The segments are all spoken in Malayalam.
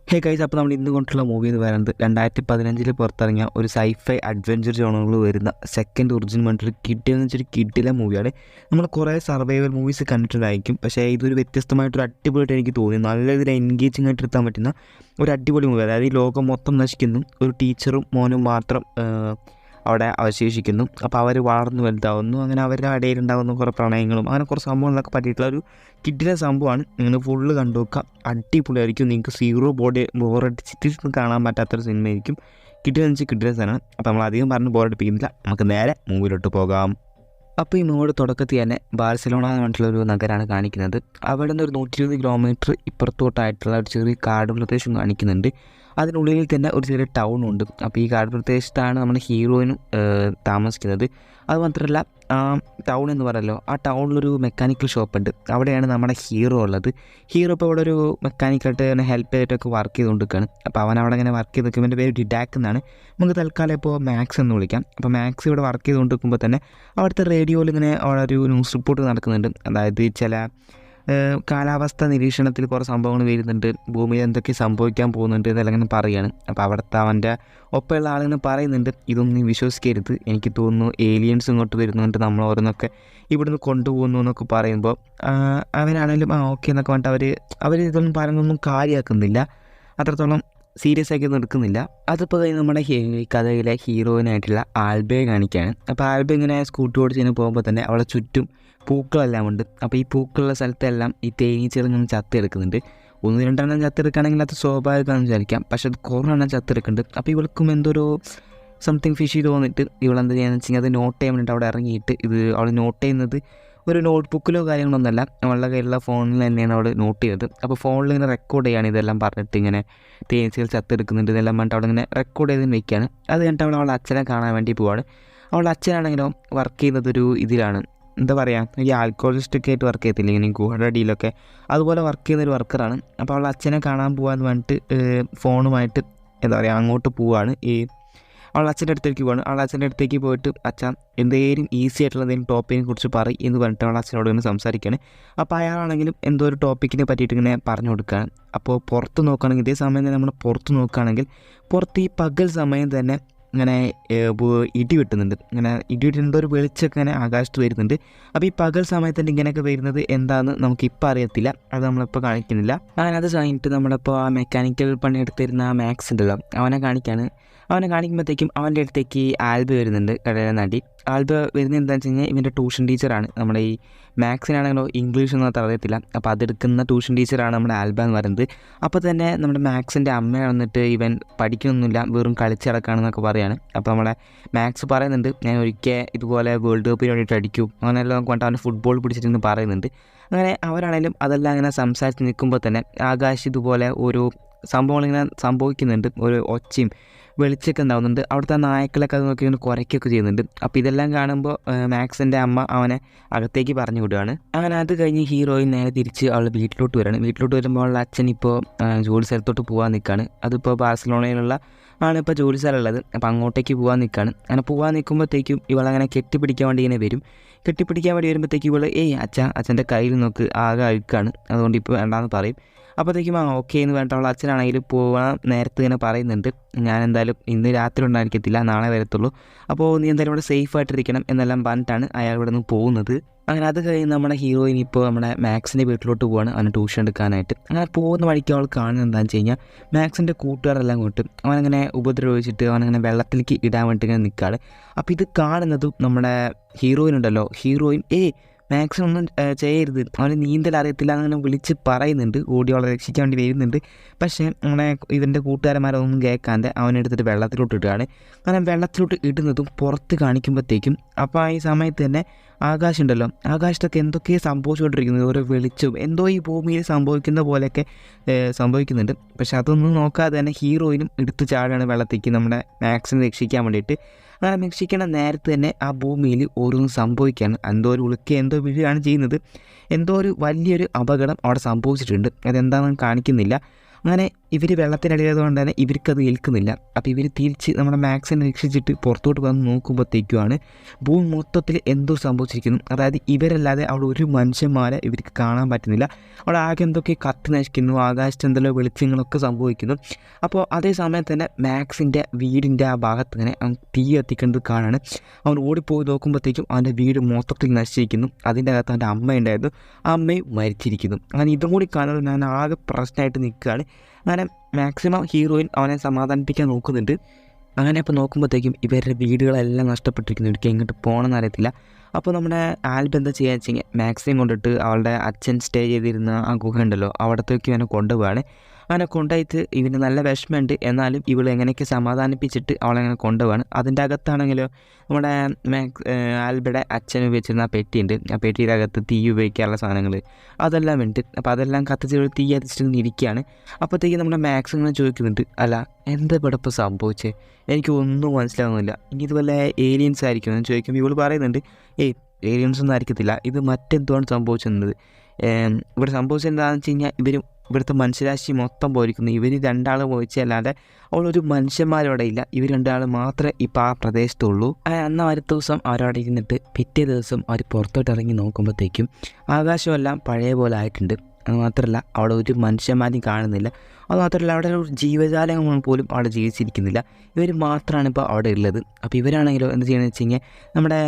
ഹേ ഗൈസ്, അപ്പോൾ നമ്മൾ ഇന്ന് കൊണ്ടുള്ള മൂവി എന്ന് പറയുന്നത് 2015 പുറത്തിറങ്ങിയ ഒരു സൈഫൈ അഡ്വഞ്ചർ ജോണറിൽ വരുന്ന സെക്കൻഡ് ഒറിജിൻ പറഞ്ഞിട്ടൊരു കിഡ് എന്ന് വെച്ചൊരു കിഡിലെ മൂവിയാണ്. നമ്മൾ കുറേ സർവൈവൽ മൂവീസ് കണ്ടിട്ടുണ്ടായിരിക്കും, പക്ഷേ ഇതൊരു വ്യത്യസ്തമായിട്ടൊരു അടിപൊളിയായിട്ട് എനിക്ക് തോന്നി. നല്ല രീതിയിൽ എൻഗേജിങ് ആയിട്ട് എടുക്കാൻ പറ്റുന്ന ഒരു അടിപൊളി മൂവി. അതായത് ഈ ലോകം മൊത്തം നശിക്കുന്നു, ഒരു ടീച്ചറും മോനും മാത്രം അവിടെ അവശേഷിക്കുന്നു. അപ്പോൾ അവർ വളർന്നു വലുതാവുന്നു, അങ്ങനെ അവരുടെ ഇടയിലുണ്ടാകുന്ന കുറേ പ്രണയങ്ങളും അങ്ങനെ കുറേ സംഭവങ്ങളൊക്കെ പറ്റിയിട്ടുള്ള ഒരു കിഡിലെ സംഭവമാണ്. നിങ്ങൾ ഫുള്ള് കണ്ടു നോക്കുക, അടിപൊളിയായിരിക്കും. നിങ്ങൾക്ക് സീറോ ബോറടിച്ചിട്ട് കാണാൻ പറ്റാത്തൊരു സിനിമയായിരിക്കും. കിഡിലെന്ന് വെച്ചാൽ കിഡിലെ സാധനമാണ്. അപ്പോൾ നമ്മൾ അധികം പറഞ്ഞ് ബോറടിപ്പിക്കുന്നില്ല, നമുക്ക് നേരെ മൂവിലോട്ട് പോകാം. അപ്പോൾ ഈ മൂവിയുടെ തുടക്കത്തിൽ തന്നെ ബാർസലോണ എന്ന് പറഞ്ഞിട്ടുള്ളൊരു നഗരമാണ് കാണിക്കുന്നത്. അവിടെ നിന്ന് ഒരു 120 കിലോമീറ്റർ ഇപ്പുറത്തോട്ടായിട്ടുള്ള ഒരു ചെറിയ കാട് പ്രദേശം കാണിക്കുന്നുണ്ട്. അതിനുള്ളിൽ തന്നെ ഒരു ചെറിയ ടൗണുണ്ട്. അപ്പോൾ ഈ കാട് പ്രദേശത്താണ് നമ്മുടെ ഹീറോയിനും താമസിക്കുന്നത്. അതുമാത്രമല്ല, ടൗൺ എന്ന് പറയല്ലോ, ആ ടൗണിലൊരു മെക്കാനിക്കൽ ഷോപ്പുണ്ട്. അവിടെയാണ് നമ്മുടെ ഹീറോ ഉള്ളത്. ഹീറോ ഇപ്പോൾ ഇവിടെ ഒരു മെക്കാനിക്കായിട്ട് തന്നെ ഹെൽപ്പ് ചെയ്തിട്ടൊക്കെ വർക്ക് ചെയ്തുകൊണ്ടിരിക്കുകയാണ്. അപ്പോൾ അവൻ അവിടെ ഇങ്ങനെ വർക്ക് ചെയ്ത് നിൽക്കുമ്പോൾ എൻ്റെ പേര് ഡിഡാക്ക് എന്നാണ്. നമുക്ക് തൽക്കാലം ഇപ്പോൾ മാക്സ് എന്ന് വിളിക്കാം. അപ്പോൾ മാക്സ് ഇവിടെ വർക്ക് ചെയ്തുകൊണ്ടിരിക്കുമ്പോൾ തന്നെ അവിടുത്തെ റേഡിയോയിൽ ഇങ്ങനെ അവിടെ ഒരു ന്യൂസ് റിപ്പോർട്ട് നടക്കുന്നുണ്ട്. അതായത് ചില കാലാവസ്ഥ നിരീക്ഷണത്തിൽ കുറേ സംഭവങ്ങൾ വരുന്നുണ്ട്, ഭൂമിയിൽ എന്തൊക്കെ സംഭവിക്കാൻ പോകുന്നുണ്ട് ഇതെല്ലാം ഇങ്ങനെ പറയുകയാണ്. അപ്പോൾ അവിടുത്തെ അവൻ്റെ ഒപ്പമുള്ള ആളിങ്ങനെ പറയുന്നുണ്ട്, ഇതൊന്നും വിശ്വസിക്കരുത്, എനിക്ക് തോന്നുന്നു ഏലിയൻസ് ഇങ്ങോട്ട് വരുന്നുണ്ട്, നമ്മൾ ഓരോന്നൊക്കെ ഇവിടുന്ന് കൊണ്ടുപോകുന്നു എന്നൊക്കെ പറയുമ്പോൾ അവരാണെങ്കിലും ഓക്കെ എന്നൊക്കെ പറഞ്ഞിട്ട് അവർ ഇതൊന്നും പറയുന്നൊന്നും കാര്യമാക്കുന്നില്ല, അത്രത്തോളം സീരിയസ് ആക്കി ഒന്നും എടുക്കുന്നില്ല. അതിപ്പോൾ കഴിഞ്ഞ് നമ്മുടെ കഥയിലെ ഹീറോയിനായിട്ടുള്ള ആൽബയെ കാണിക്കുകയാണ്. അപ്പോൾ ആൽബ ഇങ്ങനെ സ്കൂട്ടി ഓടിച്ച് പോകുമ്പോൾ തന്നെ അവളെ ചുറ്റും പൂക്കളെല്ലാം ഉണ്ട്. അപ്പോൾ ഈ പൂക്കളുള്ള സ്ഥലത്തെല്ലാം ഈ തേനീച്ചകൾ ഇങ്ങനെ ചത്തെടുക്കുന്നുണ്ട്. 1-2 ചത്തെടുക്കുകയാണെങ്കിൽ അത് സ്വാഭാവികമാണെന്ന് വിചാരിക്കാം, പക്ഷെ അത് കുറേ ചത്തെടുക്കുന്നുണ്ട്. അപ്പോൾ ഇവൾക്കും എന്തൊരു സംതിങ് ഫിഷി തോന്നിയിട്ട് ഇവളെന്താ ചെയ്യുകയെന്ന് വെച്ച് കഴിഞ്ഞാൽ അത് നോട്ട് ചെയ്യാൻ വേണ്ടിയിട്ട് അവിടെ ഇറങ്ങിയിട്ട് അവൾ നോട്ട് ചെയ്യുന്നത് ഒരു നോട്ട് ബുക്കിലോ കാര്യങ്ങളൊന്നുമല്ല, അവളുടെ കയ്യിലുള്ള ഫോണിൽ തന്നെയാണ് അവൾ നോട്ട് ചെയ്തത്. അപ്പോൾ ഫോണിൽ ഇങ്ങനെ റെക്കോർഡ് ചെയ്യുകയാണ് ഇതെല്ലാം പറഞ്ഞിട്ട്, ഇങ്ങനെ തേനീച്ചകൾ ചത്തെടുക്കുന്നുണ്ട് ഇതെല്ലാം പറഞ്ഞിട്ട് അവിടെ ഇങ്ങനെ റെക്കോർഡ് ചെയ്ത് വെക്കുകയാണ്. അത് കഴിഞ്ഞിട്ട് അവളുടെ അച്ഛനെ കാണാൻ വേണ്ടി പോവാണ്. അവളുടെ അച്ഛനാണെങ്കിലോ വർക്ക് ചെയ്യുന്നതൊരു ഇതിലാണ്, എന്താ പറയുക, ഈ ആൽക്കോളിസ്റ്റൊക്കെ ആയിട്ട് വർക്ക് ചെയ്യത്തില്ല, ഇങ്ങനെ ഗുഹയുടെ അടിയിലൊക്കെ അതുപോലെ വർക്ക് ചെയ്യുന്നൊരു വർക്കറാണ്. അപ്പോൾ അവളുടെ അച്ഛനെ കാണാൻ പോകാമെന്ന് പറഞ്ഞിട്ട് ഫോണുമായിട്ട് എന്താ പറയുക അങ്ങോട്ട് പോവുകയാണ്. അവളുടെ അച്ഛൻ്റെ അടുത്തേക്ക് പോവാണ്. അവളുടെ അച്ഛൻ്റെ അടുത്തേക്ക് പോയിട്ട് അച്ഛൻ എന്തെങ്കിലും ഈസി ആയിട്ടുള്ള എന്തെങ്കിലും ടോപ്പിക്കിനെ കുറിച്ച് പറയും എന്ന് പറഞ്ഞിട്ട് അവളുടെ അച്ഛനോട് ഇങ്ങനെ സംസാരിക്കുകയാണ്. അപ്പോൾ അയാളാണെങ്കിലും എന്തോ ഒരു ടോപ്പിക്കിനെ പറ്റിയിട്ട് ഇങ്ങനെ പറഞ്ഞു കൊടുക്കുകയാണ്. അപ്പോൾ പുറത്ത് നോക്കുകയാണെങ്കിൽ ഇതേ സമയം തന്നെ നമ്മൾ പുറത്ത് നോക്കുകയാണെങ്കിൽ പുറത്ത് ഈ പകൽ സമയം തന്നെ ഇങ്ങനെ ഇടി വെട്ടുന്നുണ്ട്. ഇങ്ങനെ ഇടി വെട്ടുന്ന ഒരു വെളിച്ചമൊക്കെ ഇങ്ങനെ ആകാശത്ത് വരുന്നുണ്ട്. അപ്പോൾ ഈ പകൽ സമയത്തിൻ്റെ ഇങ്ങനെയൊക്കെ വരുന്നത് എന്താണെന്ന് നമുക്കിപ്പോൾ അറിയത്തില്ല, അത് നമ്മളിപ്പോൾ കാണിക്കുന്നില്ല. അങ്ങനെ അത് കഴിഞ്ഞിട്ട് നമ്മളിപ്പോൾ ആ മെക്കാനിക്കൽ പണിയെടുത്തിരുന്ന മാക്സ് ഉണ്ടല്ലോ, അവനെ കാണിക്കുമ്പോഴത്തേക്കും അവൻ്റെ അടുത്തേക്ക് ആൽബ വരുന്നുണ്ട്, കടയിലെ നടി. ആൽബ വരുന്നത് എന്താണെന്ന് വെച്ച് കഴിഞ്ഞാൽ ഇവൻ്റെ ട്യൂഷൻ ടീച്ചറാണ്. നമ്മുടെ ഈ മാക്സിനാണെങ്കിലോ ഇംഗ്ലീഷ് ഒന്നും അത്ര അറിയത്തില്ല, അപ്പോൾ അതെടുക്കുന്ന ട്യൂഷൻ ടീച്ചറാണ് നമ്മുടെ ആൽബ എന്ന് പറയുന്നത്. അപ്പോൾ തന്നെ നമ്മുടെ മാക്സിൻ്റെ അമ്മ വന്നിട്ട് ഇവൻ പഠിക്കുന്നൊന്നുമില്ല, വെറും കളിച്ച് നടക്കുകയാണെന്നൊക്കെ പറയുകയാണ്. അപ്പോൾ നമ്മുടെ മാക്സ് പറയുന്നുണ്ട്, ഞാൻ ഒരിക്കൽ ഇതുപോലെ വേൾഡ് കപ്പിന് വേണ്ടിയിട്ട് അടിക്കും അങ്ങനെയെല്ലാം കൊണ്ട് അവൻ ഫുട്ബോൾ പിടിച്ചിട്ടെന്ന് പറയുന്നുണ്ട്. അങ്ങനെ അവരാണെങ്കിലും അതെല്ലാം ഇങ്ങനെ സംസാരിച്ച് നിൽക്കുമ്പോൾ തന്നെ ആകാശ് ഇതുപോലെ ഓരോ സംഭവങ്ങളിങ്ങനെ സംഭവിക്കുന്നുണ്ട്, ഒരു ഒച്ചയും വെളിച്ചമൊക്കെ ഉണ്ടാകുന്നുണ്ട്. അവിടുത്തെ നായ്ക്കളൊക്കെ അത് നോക്കി ഇങ്ങനെ കുരയ്ക്കൊക്കെ ചെയ്യുന്നുണ്ട്. അപ്പോൾ ഇതെല്ലാം കാണുമ്പോൾ മാക്സിൻ്റെ അമ്മ അവനെ അകത്തേക്ക് പറഞ്ഞു വിടുകയാണ്. അങ്ങനെ അത് കഴിഞ്ഞ് ഹീറോയിൻ നേരെ തിരിച്ച് അവൾ വീട്ടിലോട്ട് വരികയാണ്. വീട്ടിലോട്ട് വരുമ്പോൾ അവളുടെ അച്ഛൻ ഇപ്പോൾ ജോലി സ്ഥലത്തോട്ട് പോകാൻ നിൽക്കുകയാണ്. അതിപ്പോൾ ബാഴ്സലോണയിലുള്ള ഇപ്പോൾ ജോലി സ്ഥലമുള്ളത്. അപ്പോൾ അങ്ങോട്ടേക്ക് പോകാൻ നിൽക്കുകയാണ്. അങ്ങനെ പോകാൻ നിൽക്കുമ്പോഴത്തേക്കും ഇവളങ്ങനെ കെട്ടിപ്പിടിക്കാൻ വേണ്ടി ഇങ്ങനെ വരും. കെട്ടിപ്പിടിക്കാൻ വേണ്ടി വരുമ്പോഴത്തേക്കും ഇവൾ അച്ഛൻ്റെ കയ്യിൽ നോക്ക് ആകെ അഴുക്കാണ്, അതുകൊണ്ട് ഇപ്പോൾ വേണ്ടാന്ന് പറയും. അപ്പോഴത്തേക്കും ഓക്കെ എന്ന് പറഞ്ഞിട്ട് അവൾ അച്ഛനാണെങ്കിൽ പോകാൻ നേരത്തെ ഇങ്ങനെ പറയുന്നുണ്ട്, ഞാൻ എന്തായാലും ഇന്ന് രാത്രി ഉണ്ടായിരിക്കത്തില്ല, നാളെ വരത്തുള്ളൂ, അപ്പോൾ നീ എന്തായാലും ഇവിടെ സേഫായിട്ടിരിക്കണം എന്നെല്ലാം പറഞ്ഞിട്ടാണ് അയാൾ ഇവിടെ നിന്ന് പോകുന്നത്. അങ്ങനെ അത് കഴിഞ്ഞ് നമ്മുടെ ഹീറോയിൻ ഇപ്പോൾ നമ്മുടെ മാക്സിൻ്റെ വീട്ടിലോട്ട് പോവാണ് അവന് ട്യൂഷൻ എടുക്കാനായിട്ട്. അങ്ങനെ പോകുന്ന വഴിക്ക് അവൾ കാണുന്നത് എന്താണെന്ന് വെച്ച് കഴിഞ്ഞാൽ മാക്സിൻ്റെ കൂട്ടുകാരെല്ലാം കൊണ്ട് അവനങ്ങനെ ഉപദ്രവിച്ചിട്ട് അവനങ്ങനെ വെള്ളത്തിലേക്ക് ഇടാൻ വേണ്ടി ഇങ്ങനെ നിൽക്കുകയാണ്. അപ്പോൾ ഇത് കാണുന്നതും നമ്മുടെ ഹീറോയിൻ ഉണ്ടല്ലോ, ഹീറോയിൻ മാക്സിമൊന്നും ചെയ്യരുത്, അവന് നീന്തൽ അറിയത്തില്ല അങ്ങനെ വിളിച്ച് പറയുന്നുണ്ട്, ഓടി അവളെ രക്ഷിക്കാൻ വേണ്ടി വരുന്നുണ്ട്. പക്ഷേ അങ്ങനെ ഇവൻ്റെ കൂട്ടുകാരന്മാരൊന്നും കേൾക്കാതെ അവനെടുത്തിട്ട് വെള്ളത്തിലോട്ട് ഇടുകയാണ്. അങ്ങനെ വെള്ളത്തിലോട്ട് ഇടുന്നതും പുറത്ത് കാണിക്കുമ്പോഴത്തേക്കും അപ്പോൾ ഈ സമയത്ത് തന്നെ ആകാശമുണ്ടല്ലോ, ആകാശത്തൊക്കെ എന്തൊക്കെയോ സംഭവിച്ചുകൊണ്ടിരിക്കുന്നത്, ഓരോ വെളിച്ചവും എന്തോ ഈ ഭൂമിയിൽ സംഭവിക്കുന്ന പോലെയൊക്കെ സംഭവിക്കുന്നുണ്ട്. പക്ഷെ അതൊന്നും നോക്കാതെ തന്നെ ഹീറോയിനും എടുത്തു ചാടുകയാണ് വെള്ളത്തേക്ക് നമ്മുടെ മാക്സിനെ രക്ഷിക്കാൻ വേണ്ടിയിട്ട്. അങ്ങനെ രക്ഷിക്കണ നേരത്ത് തന്നെ ആ ഭൂമിയിൽ ഓരോന്നും സംഭവിക്കുകയാണ്. എന്തോ ഒരു ഉളുക്കുക എന്തോ വീഴുകയാണ് ചെയ്യുന്നത്, എന്തോ ഒരു വലിയൊരു അപകടം അവിടെ സംഭവിച്ചിട്ടുണ്ട്, അതെന്താണെന്ന് കാണിക്കുന്നില്ല. അങ്ങനെ ഇവർ വെള്ളത്തിനടിയായതുകൊണ്ട് തന്നെ ഇവർക്കത് ഏൽക്കുന്നില്ല. അപ്പോൾ ഇവർ തിരിച്ച് നമ്മുടെ മാക്സിനെ രക്ഷിച്ചിട്ട് പുറത്തോട്ട് വന്ന് നോക്കുമ്പോഴത്തേക്കുമാണ് ഭൂമി മൊത്തത്തിൽ എന്തോ സംഭവിച്ചിരിക്കുന്നു. അതായത് ഇവരല്ലാതെ അവിടെ ഒരു മനുഷ്യന്മാരെ ഇവർക്ക് കാണാൻ പറ്റുന്നില്ല. അവിടെ ആകെ എന്തൊക്കെ കത്തി നശിക്കുന്നു, ആകാശത്ത് എന്തെല്ലോ വെളിച്ചങ്ങളൊക്കെ സംഭവിക്കുന്നു. അപ്പോൾ അതേ സമയത്ത് തന്നെ മാക്സിൻ്റെ വീടിൻ്റെ ആ ഭാഗത്ത് ഇങ്ങനെ തീ കത്തിക്കുന്നത് കാണാണ്. അവൻ ഓടിപ്പോയി നോക്കുമ്പോഴത്തേക്കും അവൻ്റെ വീട് മൊത്തത്തിൽ നശിച്ചിരിക്കുന്നു. അതിൻ്റെ അകത്ത് അവൻ്റെ അമ്മ ഉണ്ടായിരുന്നു, ആ അമ്മയും മരിച്ചിരിക്കുന്നു. അങ്ങനെ ഇതും കൂടി കാണുന്നത് ഞാൻ ആകെ പ്രശ്നമായിട്ട് നിൽക്കുകയാണ്. അങ്ങനെ മാക്സിമം ഹീറോയിൻ അവനെ സമാധാനിപ്പിക്കാൻ നോക്കുന്നുണ്ട്. അങ്ങനെ അപ്പോൾ നോക്കുമ്പോഴത്തേക്കും ഇവരുടെ വീടുകളെല്ലാം നഷ്ടപ്പെട്ടിരിക്കുന്നു, ഇവർക്ക് എങ്ങോട്ട് പോകണമെന്ന് അറിയത്തില്ല. അപ്പോൾ നമ്മുടെ ആൽബം എന്താ ചെയ്യുക വെച്ച് കഴിഞ്ഞാൽ മാക്സിമം കൊണ്ടിട്ട് അവളുടെ അച്ഛൻ സ്റ്റേ ചെയ്തിരുന്ന ആ ഗുഹ ഉണ്ടല്ലോ അവിടത്തേക്ക് ഇവനെ കൊണ്ടുപോവാണ്. അങ്ങനെ കൊണ്ടുപോയിട്ട് ഇവന് നല്ല വിഷമമുണ്ട്, എന്നാലും ഇവൾ എങ്ങനെയൊക്കെ സമാധാനിപ്പിച്ചിട്ട് അവളെങ്ങനെ കൊണ്ടുപോവാണ്. അതിൻ്റെ അകത്താണെങ്കിലോ നമ്മുടെ ആൽബയുടെ അച്ഛൻ ഉപയോഗിച്ചിരുന്ന ആ പെട്ടിയുണ്ട്. ആ പെട്ടിയുടെ അകത്ത് തീ ഉപയോഗിക്കാനുള്ള സാധനങ്ങൾ അതെല്ലാം ഉണ്ട്. അപ്പോൾ അതെല്ലാം കത്തിച്ച് തീ കത്തിച്ചിട്ട് ഇരിക്കുകയാണ്. അപ്പോഴത്തേക്ക് നമ്മുടെ മാക്സ് ഇങ്ങനെ ചോദിക്കുന്നുണ്ട്, അല്ല എന്താ ഇവിടെ ഇപ്പോൾ സംഭവിച്ചത്, എനിക്ക് ഒന്നും മനസ്സിലാവുന്നില്ല, ഇനി ഇതുപോലെ ഏലിയൻസ് ആയിരിക്കും എന്ന് ചോദിക്കുമ്പോൾ ഇവൾ പറയുന്നുണ്ട്, ഏലിയൻസ് ഒന്നും ആയിരിക്കത്തില്ല, ഇത് മറ്റെന്തുമാണ് സംഭവിച്ചിരുന്നത്. ഇവിടെ സംഭവിച്ചത് എന്താണെന്ന് വെച്ച് കഴിഞ്ഞാൽ ഇവിടുത്തെ മനുഷ്യരാശി മൊത്തം പോയിരിക്കുന്നു. ഇവർ രണ്ടാൾ പോയിച്ചല്ലാതെ അവളൊരു മനുഷ്യന്മാരവിടെ ഇല്ല, ഇവർ രണ്ടാൾ മാത്രമേ ഇപ്പോൾ ആ പ്രദേശത്തുള്ളൂ. അന്ന് അടുത്ത ദിവസം അവരവിടെ ഇരുന്നിട്ട് പിറ്റേ ദിവസം അവർ പുറത്തോട്ട് ഇറങ്ങി നോക്കുമ്പോഴത്തേക്കും ആകാശമെല്ലാം പഴയ പോലെ ആയിട്ടുണ്ട്. അതുമാത്രമല്ല അവിടെ ഒരു മനുഷ്യന്മാരും കാണുന്നില്ല. അതുമാത്രമല്ല അവിടെ ഒരു ജീവജാലങ്ങൾ പോലും അവിടെ ജീവിച്ചിരിക്കുന്നില്ല. ഇവർ മാത്രമാണ് ഇപ്പോൾ അവിടെ ഉള്ളത്. അപ്പോൾ ഇവരാണെങ്കിലോ എന്ത് ചെയ്യണമെന്ന് വെച്ച് കഴിഞ്ഞാൽ നമ്മുടെ